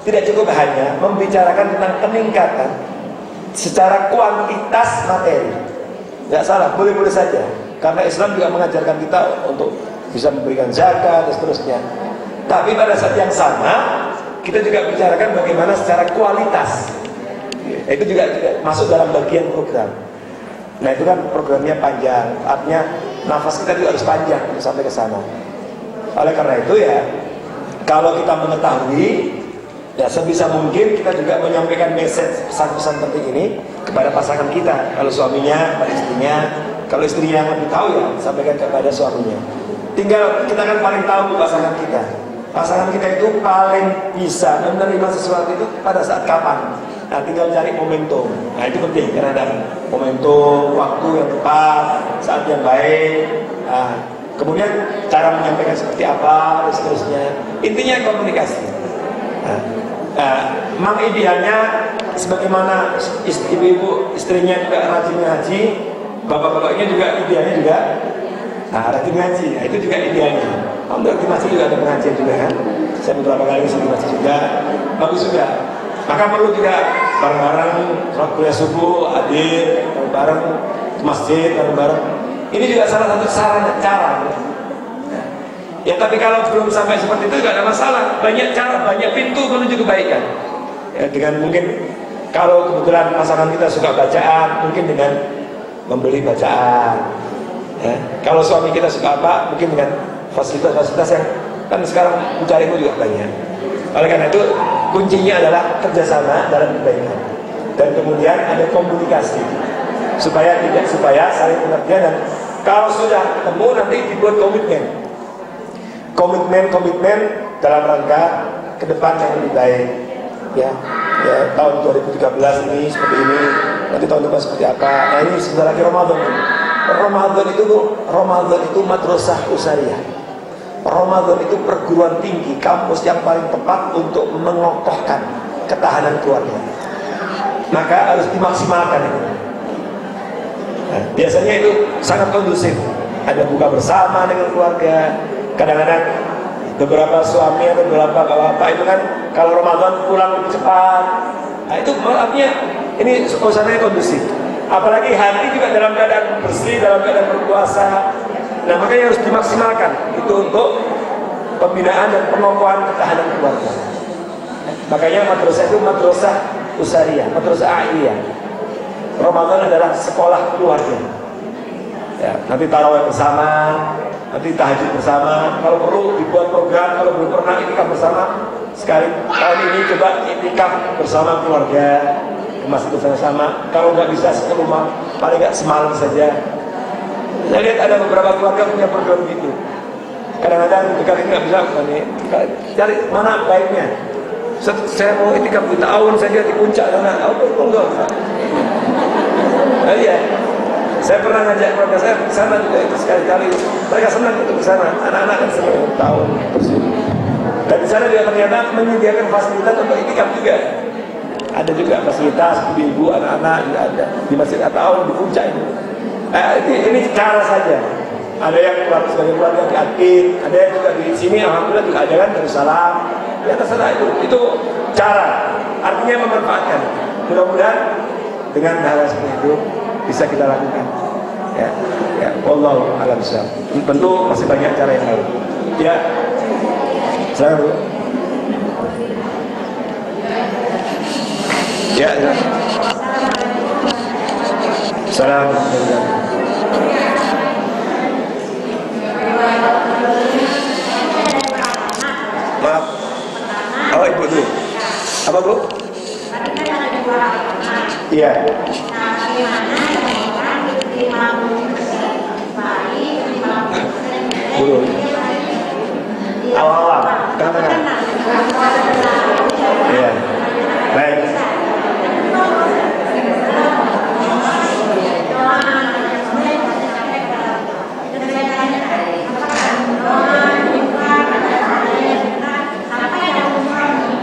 tidak cukup hanya membicarakan tentang peningkatan secara kuantitas materi. Nggak salah, boleh-boleh saja. Karena Islam juga mengajarkan kita untuk bisa memberikan zakat dan seterusnya. Tapi pada saat yang sama, kita juga bicarakan bagaimana secara kualitas. Itu juga masuk dalam bagian program. Nah, itu kan programnya panjang. Artinya nafas kita juga harus panjang untuk sampai ke sana. Oleh karena itu ya, kalau kita mengetahui, ya sebisa mungkin kita juga menyampaikan message, pesan-pesan penting ini kepada pasangan kita. Kalau suaminya, kepada istrinya. Kalau istrinya yang lebih tahu ya, sampaikan kepada suaminya. Tinggal kita kan paling tahu pasangan kita. Pasangan kita itu paling bisa menerima sesuatu itu pada saat kapan. Nah, tinggal cari momentum. Nah, itu penting karena ada momentum, waktu yang tepat, saat yang baik. Nah, kemudian cara menyampaikan seperti apa dan seterusnya. Intinya komunikasi. Memang idealnya sebagaimana ibu-ibu istrinya juga rajin ngaji, bapak-bapaknya juga idealnya juga rajin ngaji. Nah, itu juga idealnya. Untuk di masjid juga ada pengajian juga kan. Saya beberapa kali di masjid juga bagus juga. Maka perlu kita bareng-bareng sholat kuliah subuh, hadir bareng ke masjid, bareng-bareng. Ini juga salah satu sarana cara. Ya tapi kalau belum sampai seperti itu tidak ada masalah. Banyak cara, banyak pintu menuju kebaikan. Ya, dengan mungkin kalau kebetulan pasangan kita suka bacaan, mungkin dengan membeli bacaan. Ya. Kalau suami kita suka apa, mungkin dengan fasilitas-fasilitas yang kan sekarang mencari itu juga banyak. Oleh karena itu kuncinya adalah kerjasama dalam kebaikan. Dan kemudian ada komunikasi supaya saling pengertian, dan kalau sudah ketemu nanti dibuat komitmen dalam rangka ke depan yang lebih baik. Ya, tahun 2013 ini seperti ini, nanti tahun depan seperti apa. Nah ini sebentar lagi Ramadan. Ramadan itu madrasah usariyah. Ramadan itu perguruan tinggi, kampus yang paling tepat untuk mengokohkan ketahanan keluarga. Maka harus dimaksimalkan itu. Nah, biasanya itu sangat kondusif. Ada buka bersama dengan keluarga. Kadang-kadang beberapa suami atau beberapa bapak itu kan kalau Ramadan pulang lebih cepat. Nah itu artinya ini suasananya kondusif. Apalagi hati juga dalam keadaan bersih, dalam keadaan berpuasa. Nah makanya harus dimaksimalkan itu untuk pembinaan dan pengokohan ketahanan keluarga. Makanya madrasah itu madrasah usariyah, madrasah a'iliyah. Ramadan adalah sekolah keluarga. Ya, nanti tarawih bersama, nanti tahajud bersama. Kalau perlu dibuat program, kalau belum pernah itikaf bersama, sekali tahun ini coba itikaf bersama keluarga, masih bersama-sama. Kalau nggak bisa satu rumah, paling nggak semalam saja. Saya lihat ada beberapa keluarga punya program gitu. Kadang-kadang itikaf ini nggak bisa, cari mana baiknya. Saya mau itikaf di tahun saja di puncak sana, enggak. Nah, iya. Saya pernah ngajak keluarga saya ke sana juga itu sekali-kali. Mereka senang itu ke sana. Anak-anak kan senang tahun bersih. Dan di sana juga ternyata menyediakan fasilitas untuk itikaf juga. Ada juga fasilitas ibu-ibu, anak-anak juga ada di Masjid At-Ta'awun di puncak ini. Ini cara saja. Ada yang sebagai keluarga di Atin, ada yang juga di sini. Alhamdulillah juga ada kan Darussalam. Ya terserah itu cara. Artinya memanfaatkan. Mudah-mudahan dengan hal seperti itu bisa kita lakukan. Ya, wallahu a'lam bishawab. Tentu masih banyak cara yang lain. Ya, selalu. Ya. Salam. Maaf. Oh ibu dulu. Apa bu? Iya. Dulu. Awal-awal. Tengah-tengah. Iya. Baik.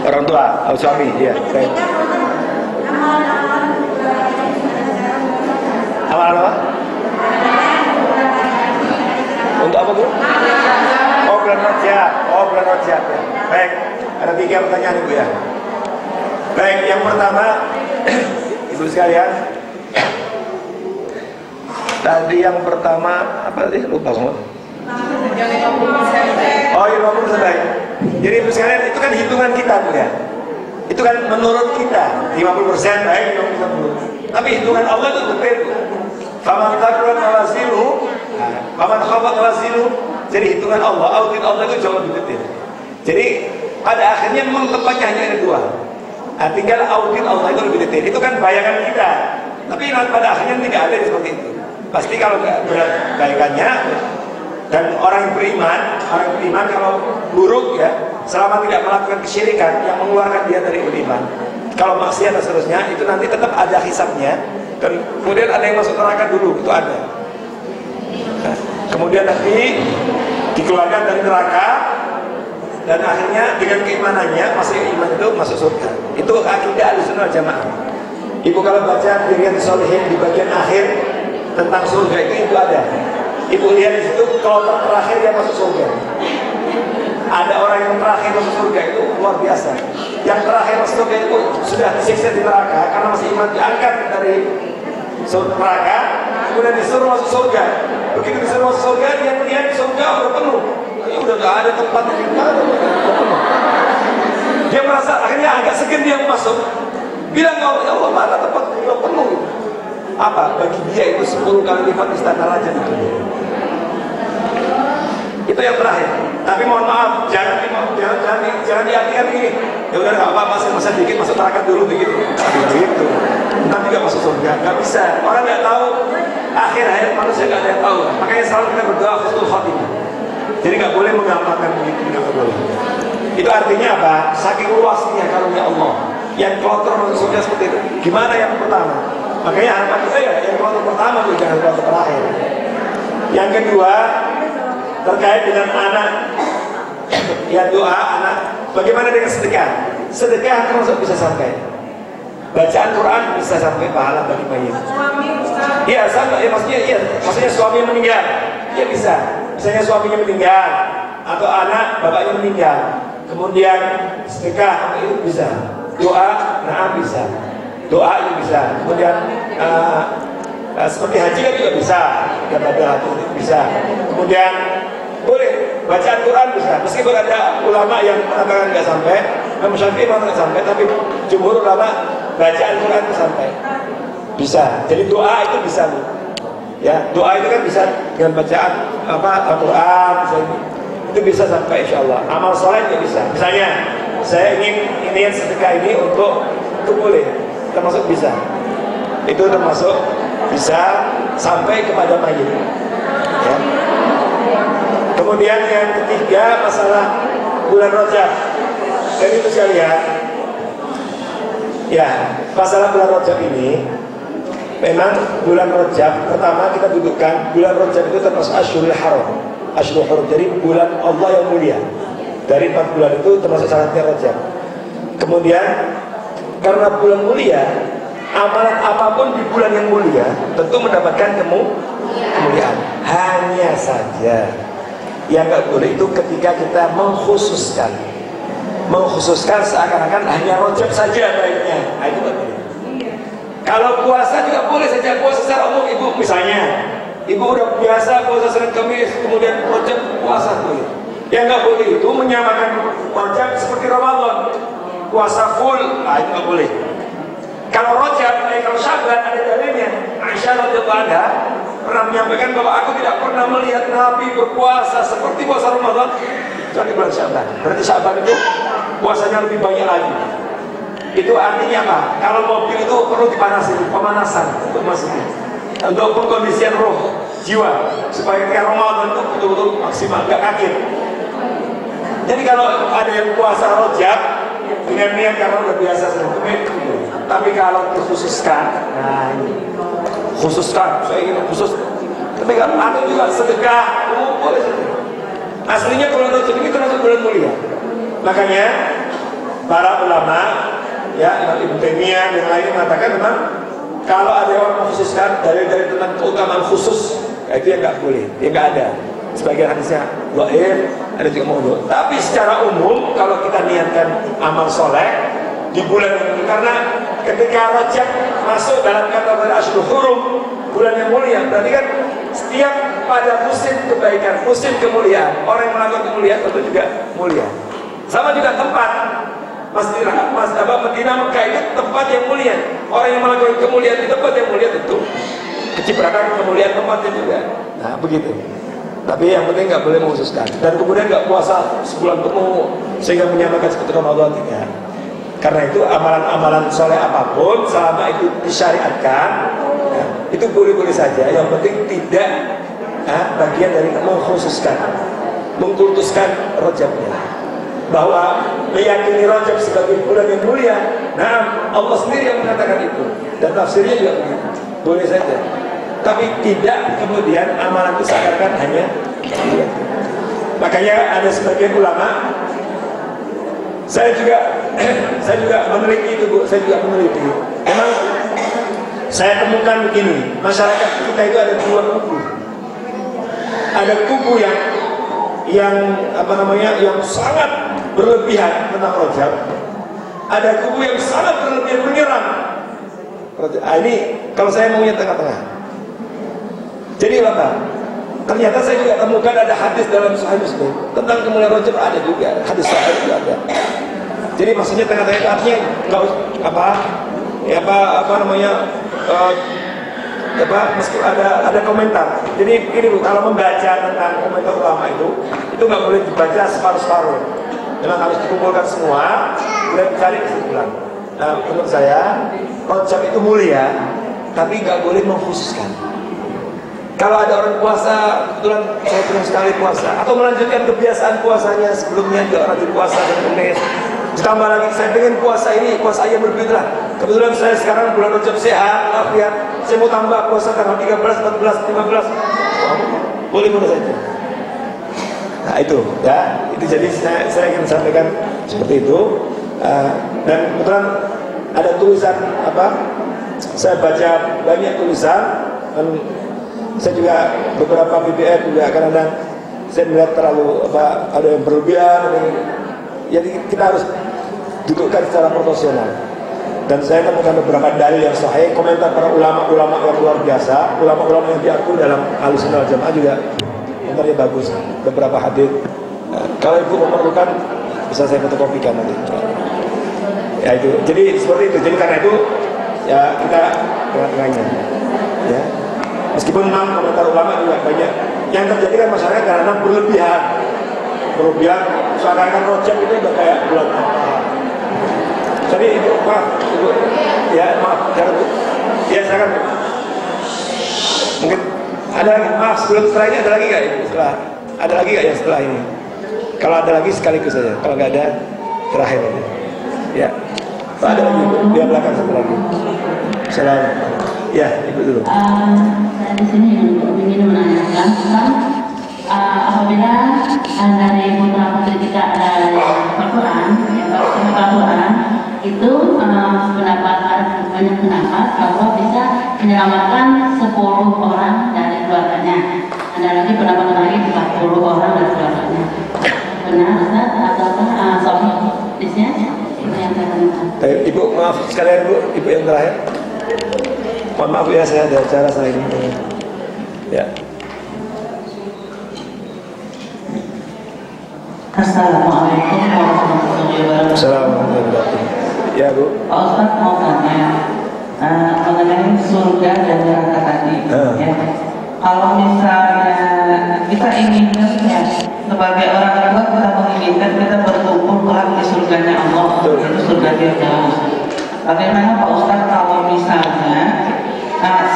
Orang tua, suami, iya. Baik. Apa? Untuk apa bu? Oh bulan Rajab. Ya. Baik, ada 3 pertanyaan ibu ya. Baik, yang pertama ibu sekalian, tadi yang pertama apa tadi? Lupa semua. Oh 50% baik. Jadi ibu sekalian itu kan hitungan kita bu ya. Itu kan menurut kita 50% baik, 50%. Tapi hitungan Allah itu berbeda. Faman taqran mawazinu, faman khafat mawazinu. Jadi hitungan Allah, audit Allah itu jauh lebih detail. Jadi pada akhirnya memang tempatnya hanya ada 2. Nah, tinggal audit Allah itu lebih detail. Itu kan bayangan kita. Tapi pada akhirnya tidak ada seperti itu. Pasti kalau berat bayangannya, dan orang yang beriman kalau buruk ya, selama tidak melakukan kesyirikan yang mengeluarkan dia dari beriman. Kalau maksiat dan seterusnya itu nanti tetap ada hisabnya. Dan kemudian ada yang masuk neraka dulu, itu ada. Nah, kemudian nanti dikeluarkan dari neraka, dan akhirnya dengan keimanannya masih iman itu masuk surga. Itu akidah Ahlussunnah wal Jamaah. Ibu kalau baca Riyadhus Shalihin di bagian akhir tentang surga itu ada. Ibu lihat di situ kalau terakhir dia masuk surga. Ada orang yang terakhir masuk surga itu luar biasa. Yang terakhir masuk surga itu sudah disiksa di neraka karena masih iman, diangkat dari neraka, kemudian disuruh masuk surga. Begitu disuruh masuk surga, dia melihat di surga udah penuh. Ya udah gak ada tempat yang mana, udah penuh. Dia merasa akhirnya agak segan dia masuk. Bilang ya Allah, mana tempat udah penuh. Apa? Bagi dia itu 10 kali lipat istana raja itu. Itu yang terakhir. Tapi mohon maaf, jangan diartikan gini. Ya udah nggak apa-apa, masa dikit masuk neraka dulu begitu. Begitu. Nanti juga masuk surga. Nggak bisa. Orang nggak tahu akhir hayat manusia, nggak ada yang tahu. Makanya selalu kita berdoa husnul khotimah. Jadi nggak boleh mengamalkan begitu, nggak boleh. Itu artinya apa? Saking luasnya karunia Allah. Yang kloter masuk surga seperti itu. Gimana yang pertama? Makanya harapan kita ya yang kloter pertama tuh, jangan kloter terakhir. Yang kedua, terkait dengan anak, ya doa anak. Bagaimana dengan sedekah? Sedekah termasuk bisa sampai. Bacaan Quran bisa sampai pahala bagi mayit. Iya, sama. Ya, maksudnya suami meninggal, ya bisa. Misalnya suaminya meninggal atau anak bapaknya meninggal, kemudian sedekah itu bisa. Doa, bisa. Doa itu bisa. Kemudian seperti haji kan juga bisa, ibadah itu bisa. Kemudian boleh bacaan Quran bisa, meskipun ada ulama yang mengatakan nggak sampai, Imam Syafi'i mengatakan nggak sampai, tapi jumhur ulama bacaan Quran itu sampai, bisa. Jadi doa itu bisa, ya doa itu kan bisa dengan bacaan Al-Quran, itu bisa sampai insya Allah. Amal soleh juga bisa. Misalnya saya ingin sedekah ini untuk itu boleh, termasuk bisa. Itu termasuk bisa sampai kepada mayit. Ya. Kemudian yang ketiga masalah bulan Rajab. Dan itu sekalian, ya masalah bulan Rajab ini, memang bulan Rajab pertama kita dudukkan bulan Rajab itu termasuk Ashurul Haram. Ashurul Haram, jadi bulan Allah yang mulia. Dari 4 bulan itu termasuk syaratnya Rajab. Kemudian karena bulan mulia, amalan apapun di bulan yang mulia tentu mendapatkan kemuliaan. Hanya saja yang nggak boleh itu ketika kita mengkhususkan seakan-akan hanya Rajab saja baiknya. Nah, itu nggak boleh. Kalau puasa juga boleh saja, puasa secara umum. Ibu misalnya, ibu udah biasa puasa Senin Kamis, kemudian Rajab puasa boleh. Yang nggak boleh itu menyamakan Rajab seperti Ramadan, puasa full. Nah, itu nggak boleh. Kalau Rajab, kalau Syaban ada dalilnya. Aisyah radhiyallahu anha pernah menyampaikan bahwa aku tidak pernah melihat Nabi berpuasa seperti puasa Ramadan kecuali bulan Syaban. Berarti Syaban itu puasanya lebih banyak lagi. Itu artinya apa? Kalau mobil itu perlu pemanasan untuk masuknya, untuk pengkondisian roh, jiwa, supaya ketika Ramadan itu betul-betul maksimal, nggak kaget. Jadi kalau ada yang puasa Rajab dengan niat karena udah biasa sering, tapi kalau dikhususkan, nah ini khususkan, saya ingin khusus. Tapi kalau ada juga sedekah, boleh sedekah. Aslinya bulan Rajab ini termasuk bulan mulia. Makanya para ulama, ya Ibnu Taimiyah dan lain mengatakan memang kalau ada orang mengkhususkan dari tentang keutamaan khusus, itu yang nggak boleh, yang nggak ada. Sebagian hadisnya dhaif, ada juga maudhu'. Tapi secara umum kalau kita niatkan amal soleh di bulan ini, karena ketika Rajab masuk dalam kategori Ashurul Hurum, bulan yang mulia, berarti kan setiap pada musim kebaikan, musim kemuliaan, orang yang melakukan kemuliaan tentu juga mulia. Sama juga tempat Madinah Mekah itu tempat yang mulia. Orang yang melakukan kemuliaan di tempat yang mulia tentu kecipratan kemuliaan tempatnya juga. Nah begitu. Tapi yang penting nggak boleh mengkhususkan. Dan kemudian nggak puasa sebulan penuh sehingga menyamakan seperti Ramadan tidak. Karena itu amalan-amalan soleh apapun selama itu disyariatkan, ya, itu boleh-boleh saja. Yang penting tidak bagian dari mengkhususkan, mengkultuskan Rajabnya. Bahwa meyakini Rajab sebagai bulan yang mulia. Nah, Allah sendiri yang mengatakan itu. Dan tafsirnya juga begitu. Boleh saja. Tapi tidak kemudian amalan itu seakan-akan hanya mulia. Makanya ada sebagian ulama, saya juga meneliti itu, Bu. Saya juga meneliti. Memang saya temukan begini, masyarakat kita itu ada 2 kubu. Ada kubu yang yang sangat berlebihan tentang Rajab, ada kubu yang sangat berlebihan menyerang Rajab. Ini kalau saya maunya tengah-tengah. Jadi apa? Ternyata saya juga temukan ada hadis dalam Sahih Muslim tentang kemuliaan Rajab, ada juga hadis sahih juga ada. Jadi maksudnya tengah-tengah itu artinya nggak meski ada komentar. Jadi ini Bu, kalau membaca tentang komentar ulama itu nggak boleh dibaca separuh-separuh. Memang harus dikumpulkan semua, kemudian cari kesimpulan. Nah, menurut saya Rajab itu mulia, tapi nggak boleh mengkhususkan. Kalau ada orang puasa, kebetulan saya sering sekali puasa, atau melanjutkan kebiasaan puasanya sebelumnya juga rajin puasa dan kemudian ditambah lagi saya pengen puasa ini, puasa ayam berbeda. Kebetulan saya sekarang bulan Rajab sehat, walafiat, saya mau tambah puasa tanggal 13, 14, 15. Boleh saja. Nah itu, ya, itu jadi saya ingin sampaikan seperti itu. Dan kebetulan ada tulisan saya baca banyak tulisan dan saya juga beberapa BBM juga kadang-kadang saya melihat terlalu ada yang berlebihan, jadi kita harus dudukkan secara proporsional. Dan saya menemukan beberapa dalil yang sahih, komentar para ulama-ulama yang luar biasa, ulama-ulama yang diakui dalam Ahlussunnah wal Jamaah juga komentarnya bagus. Beberapa hadis. Kalau ibu memerlukan bisa saya fotokopikan nanti. Ya itu. Jadi seperti itu. Jadi karena itu ya kita tengah-tengahnya. Ya. Meskipun memang komentar ulama juga banyak. Yang terjadi kan masalahnya karena berlebihan, seakan-akan Rajab itu udah kayak bulan apa. Jadi ibu, maaf, ibu, ya maaf, jangan, ya silakan. Mungkin ada lagi, maaf sebelum setelah ini ada lagi nggak? Ada lagi nggak yang setelah ini? Kalau ada lagi sekaligus saja. Kalau nggak ada terakhir aja. Ya, Pak, ada lagi, dia belakang satu lagi. Salam. Ya, ibu dulu. Saya di sini ingin menanyakan tentang apabila dari putra putri kita ada Al-Quran, Al-Quran itu pendapat banyak pendapat bahwa bisa menyelamatkan 10 orang dari keluarganya. Ada lagi pendapat lagi 40 orang dari keluarganya. Benar, Ustaz? Ataukah soal hadisnya? Itu yang saya tanyakan. Ibu, maaf sekalian Bu, ibu yang terakhir. Mohon maaf ya, saya ada acara saya ini. Ya. Assalamualaikum warahmatullahi wabarakatuh. Assalamualaikum warahmatullahi wabarakatuh. Ya Bu. Pak Ustaz mau tanya mengenai surga dan neraka tadi. Ya. Kalau misalnya kita inginkan ya sebagai orang tua kita menginginkan kita berkumpul kelak di surganya Allah, itu surga Firdaus. Bagaimana Pak Ustaz kalau misalnya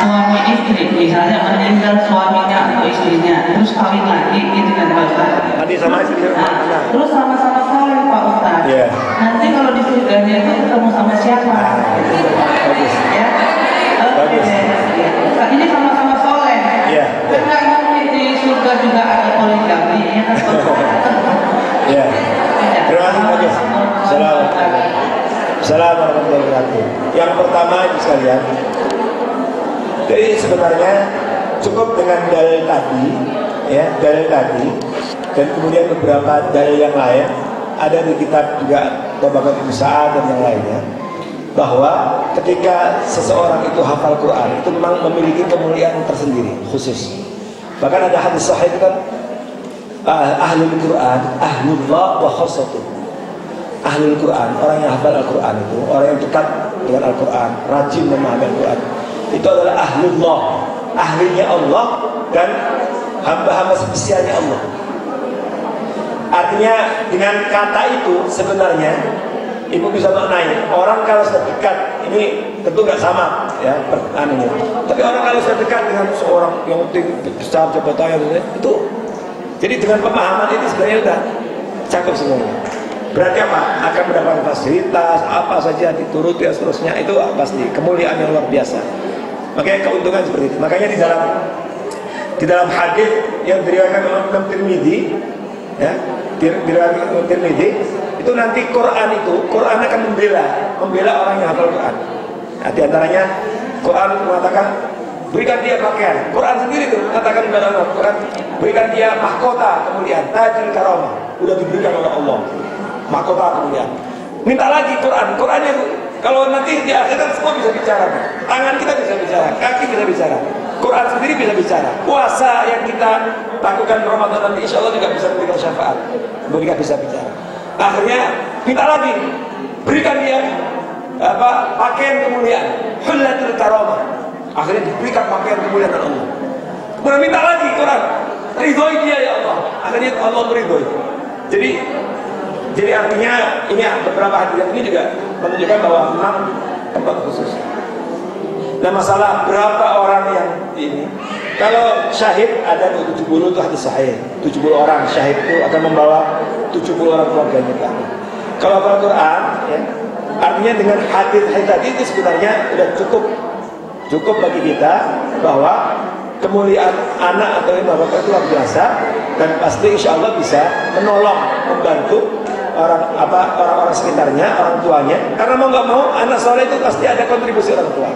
suami istri misalnya meninggal suaminya atau istrinya terus kawin lagi gitu kan Pak Ustaz? Tadi sama istrinya terus sama-sama soleh Pak Ustaz. Yeah. Nanti kalau di surganya itu ketemu sama siapa? Bagus. Ya. Oke. Nah, ini sama-sama soleh. Iya. Karena nanti di surga juga ada poligami ya kan? Ya. Terima kasih bagus. Assalamualaikum warahmatullahi wabarakatuh. Yang pertama ibu sekalian, jadi sebenarnya cukup dengan dalil tadi, ya dalil tadi, dan kemudian beberapa dalil yang lain ada di kitab juga Tabaqat Ibnu Sa'ad dan yang lainnya, bahwa ketika seseorang itu hafal Quran itu memang memiliki kemuliaan tersendiri khusus. Bahkan ada hadis sahih itu kan ahlul Quran, ahlullah wa khassatuh. Ahlul Quran, orang yang hafal Al-Quran itu, orang yang dekat dengan Al-Quran, rajin memahami Al-Quran, itu adalah ahlullah, ahlinya Allah dan hamba-hamba spesialnya Allah. Artinya dengan kata itu sebenarnya ibu bisa maknai orang kalau sudah dekat, ini tentu nggak sama ya anunya. Tapi orang kalau sudah dekat dengan seorang yang besar jabatannya itu, jadi dengan pemahaman ini sebenarnya udah cakep semuanya. Berarti apa? Akan mendapatkan fasilitas apa saja dituruti dan seterusnya, itu pasti kemuliaan yang luar biasa. Makanya keuntungan seperti itu. Makanya di dalam hadis yang diriwayatkan oleh Imam Tirmidzi, ya, diriwayatkan oleh Tirmidzi, itu nanti Quran akan membela orang yang hafal Quran. Nah, di antaranya Quran mengatakan berikan dia pakaian. Quran sendiri tuh katakan kepada Allah, Quran berikan dia mahkota kemuliaan, tajul karamah, udah diberikan oleh Allah mahkota kemuliaan. Minta lagi Quran, Quran yang kalau nanti di akhirat semua bisa bicara, tangan kita bisa bicara, kaki bisa bicara, Quran sendiri bisa bicara. Puasa yang kita lakukan Ramadan nanti insya Allah juga bisa memberikan syafaat, memberikan bisa bicara. Akhirnya minta lagi, berikan dia pakaian kemuliaan, hullatul karamah. Akhirnya diberikan pakaian kemuliaan oleh Allah. Kemudian minta lagi Quran, ridhoi dia ya Allah. Akhirnya Allah meridhoi. Jadi artinya ini beberapa hadis ini juga menunjukkan bahwa memang tempat khusus. Nah masalah berapa orang yang ini, kalau syahid ada 70 itu hadis sahih. 70 orang syahid itu akan membawa 70 orang keluarganya ke akhir. Kalau Al-Quran, ya, artinya dengan hadis tadi itu sebenarnya sudah cukup bagi kita bahwa kemuliaan anak atau ibu bapak itu luar biasa dan pasti insya Allah bisa menolong, membantu orang-orang sekitarnya, orang tuanya. Karena mau nggak mau anak soleh itu pasti ada kontribusi orang tua.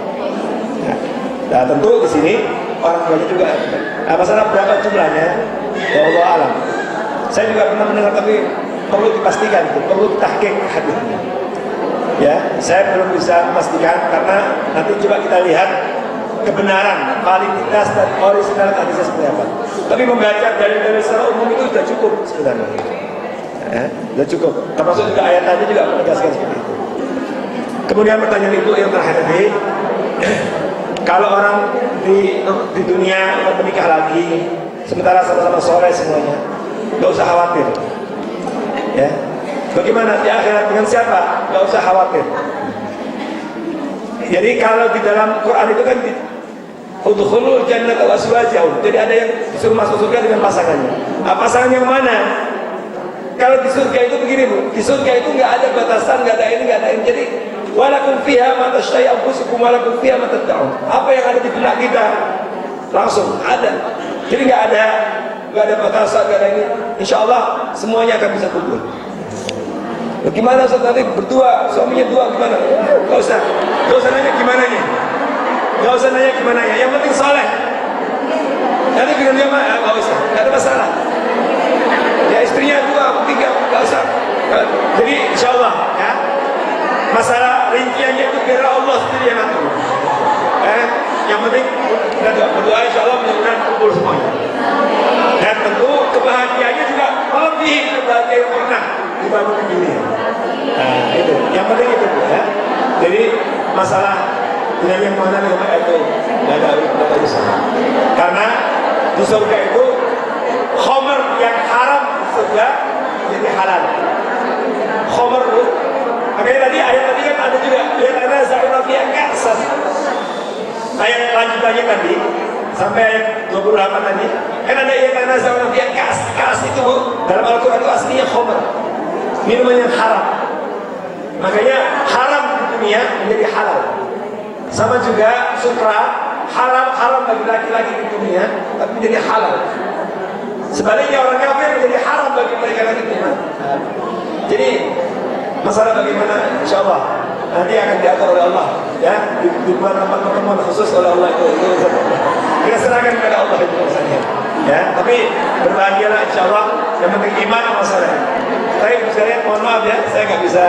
Nah tentu di sini orang tuanya juga. Masalah berapa jumlahnya, ya Allah alam. Saya juga pernah mendengar tapi perlu dipastikan, perlu tahqiq hadisnya. Ya, saya belum bisa memastikan karena nanti coba kita lihat kebenaran, validitas dan original hadisnya seperti apa. Tapi membaca dari secara umum itu sudah cukup sebenarnya. Ya, sudah cukup. Termasuk juga ayat tadi juga menegaskan seperti itu. Kemudian pertanyaan ibu yang terakhir tadi, kalau orang di dunia menikah lagi, sementara sama-sama soleh semuanya, nggak usah khawatir. Ya. Bagaimana di akhirat dengan siapa? Gak usah khawatir. Jadi kalau di dalam Quran itu kan udkhulul jannata wa azwajahu. Jadi ada yang disuruh masuk surga dengan pasangannya. Nah, pasangan yang mana? Kalau di surga itu begini Bu, di surga itu nggak ada batasan, nggak ada ini, nggak ada ini. Jadi walakum fiha ma tashtahi anfusukum walakum fiha ma tad'un. Apa yang ada di benak kita langsung ada. Jadi nggak ada batasan, nggak ada ini. Insya Allah semuanya akan bisa kumpul. Gimana Ustaz nanti berdua, suaminya dua gimana? Gak usah nanya gimana nya. Gak usah nanya gimana ya. Yang penting soleh. Nanti bilang dia mah, gak usah, gak ada masalah. Ya istrinya dua, tiga, gak usah. Jadi insya Allah ya, masalah rinciannya itu biar Allah sendiri yang atur. Yang penting kita berdoa insya Allah mudah-mudahan kumpul semuanya. Dan tentu kebahagiaannya juga melebihi kebahagiaan yang pernah dibangun di dunia. Nah itu, yang penting itu ya. Jadi masalah dengan yang mana itu nggak ada urusan. Karena di surga itu khamr yang haram di surga jadi halal. Khamr itu, makanya tadi ayat tadi kan ada juga yang ada zakat yang kasas. Ayat lanjutannya tadi sampai ayat 28 tadi kan ada yang karena zakat yang kas itu Bu, dalam Al-Quran itu aslinya khamr, minuman yang haram. Makanya haram di dunia menjadi halal. Sama juga sutra, haram bagi laki-laki di dunia tapi menjadi halal. Sebaliknya orang kafir menjadi haram bagi mereka lagi di dunia. Jadi masalah bagaimana insya Allah nanti akan diatur oleh Allah ya, dibuat tempat pertemuan khusus oleh Allah itu kita serahkan kepada Allah itu urusannya ya. Tapi berbahagialah insya Allah, yang penting iman masalahnya. Tapi sekalian mohon maaf ya, saya nggak bisa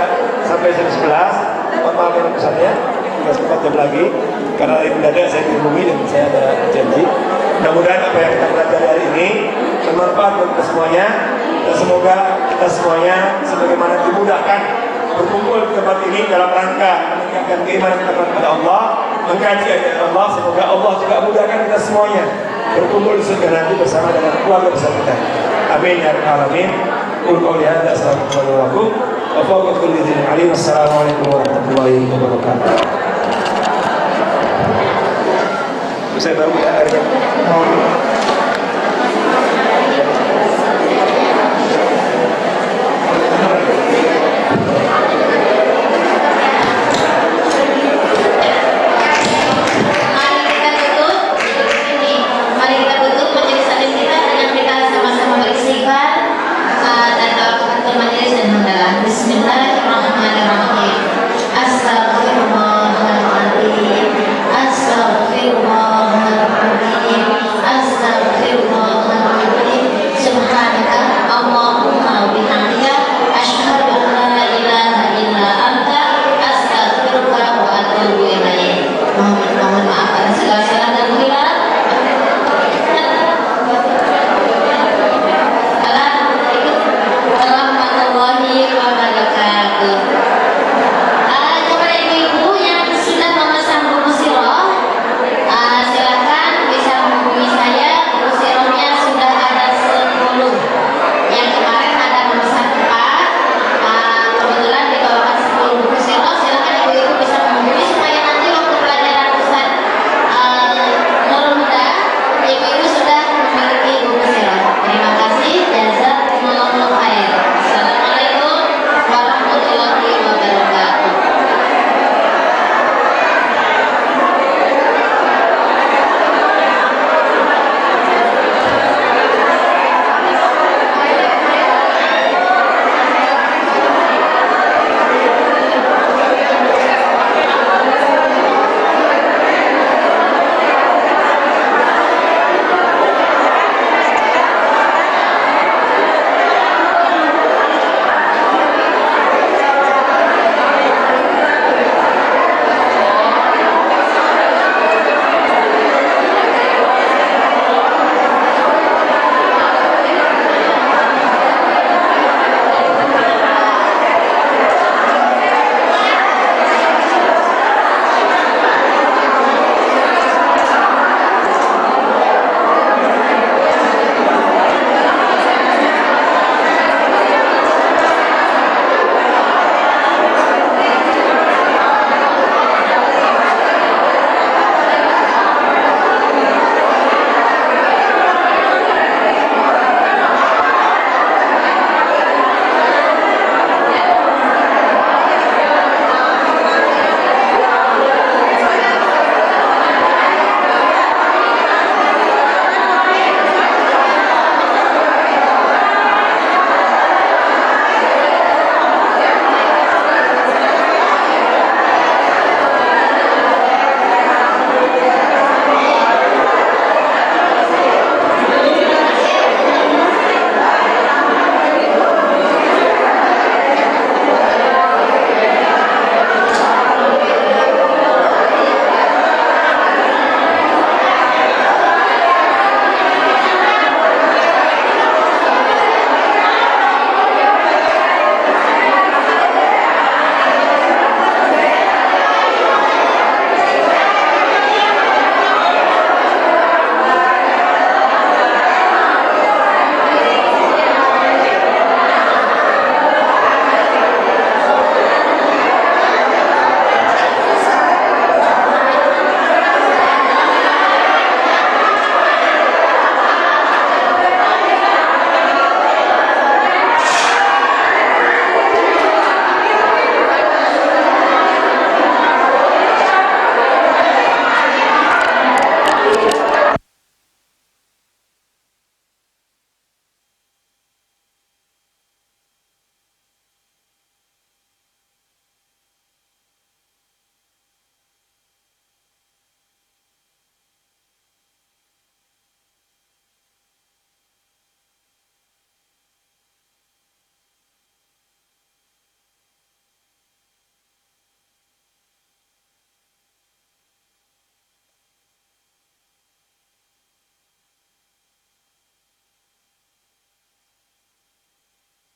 sampai jam 11. Mohon maaf yang besarnya, kita 4 jam lagi karena hari mendadak saya dihubungi dan saya ada janji. Mudah-mudahan apa yang kita pelajari hari ini bermanfaat buat kita semuanya, dan semoga kita semuanya sebagaimana dimudahkan berkumpul di tempat ini dalam rangka meningkatkan keimanan kita kepada Allah, mengkaji ayat Allah. Semoga Allah juga mudahkan kita semuanya berkumpul di surga nanti bersama dengan keluarga besar kita. Amin ya rabbal alamin. Qul qawli hadza astaghfirullahaladzim wa fawqa kulli dzin alim. Assalamualaikum warahmatullahi wabarakatuh. Saya baru akhirnya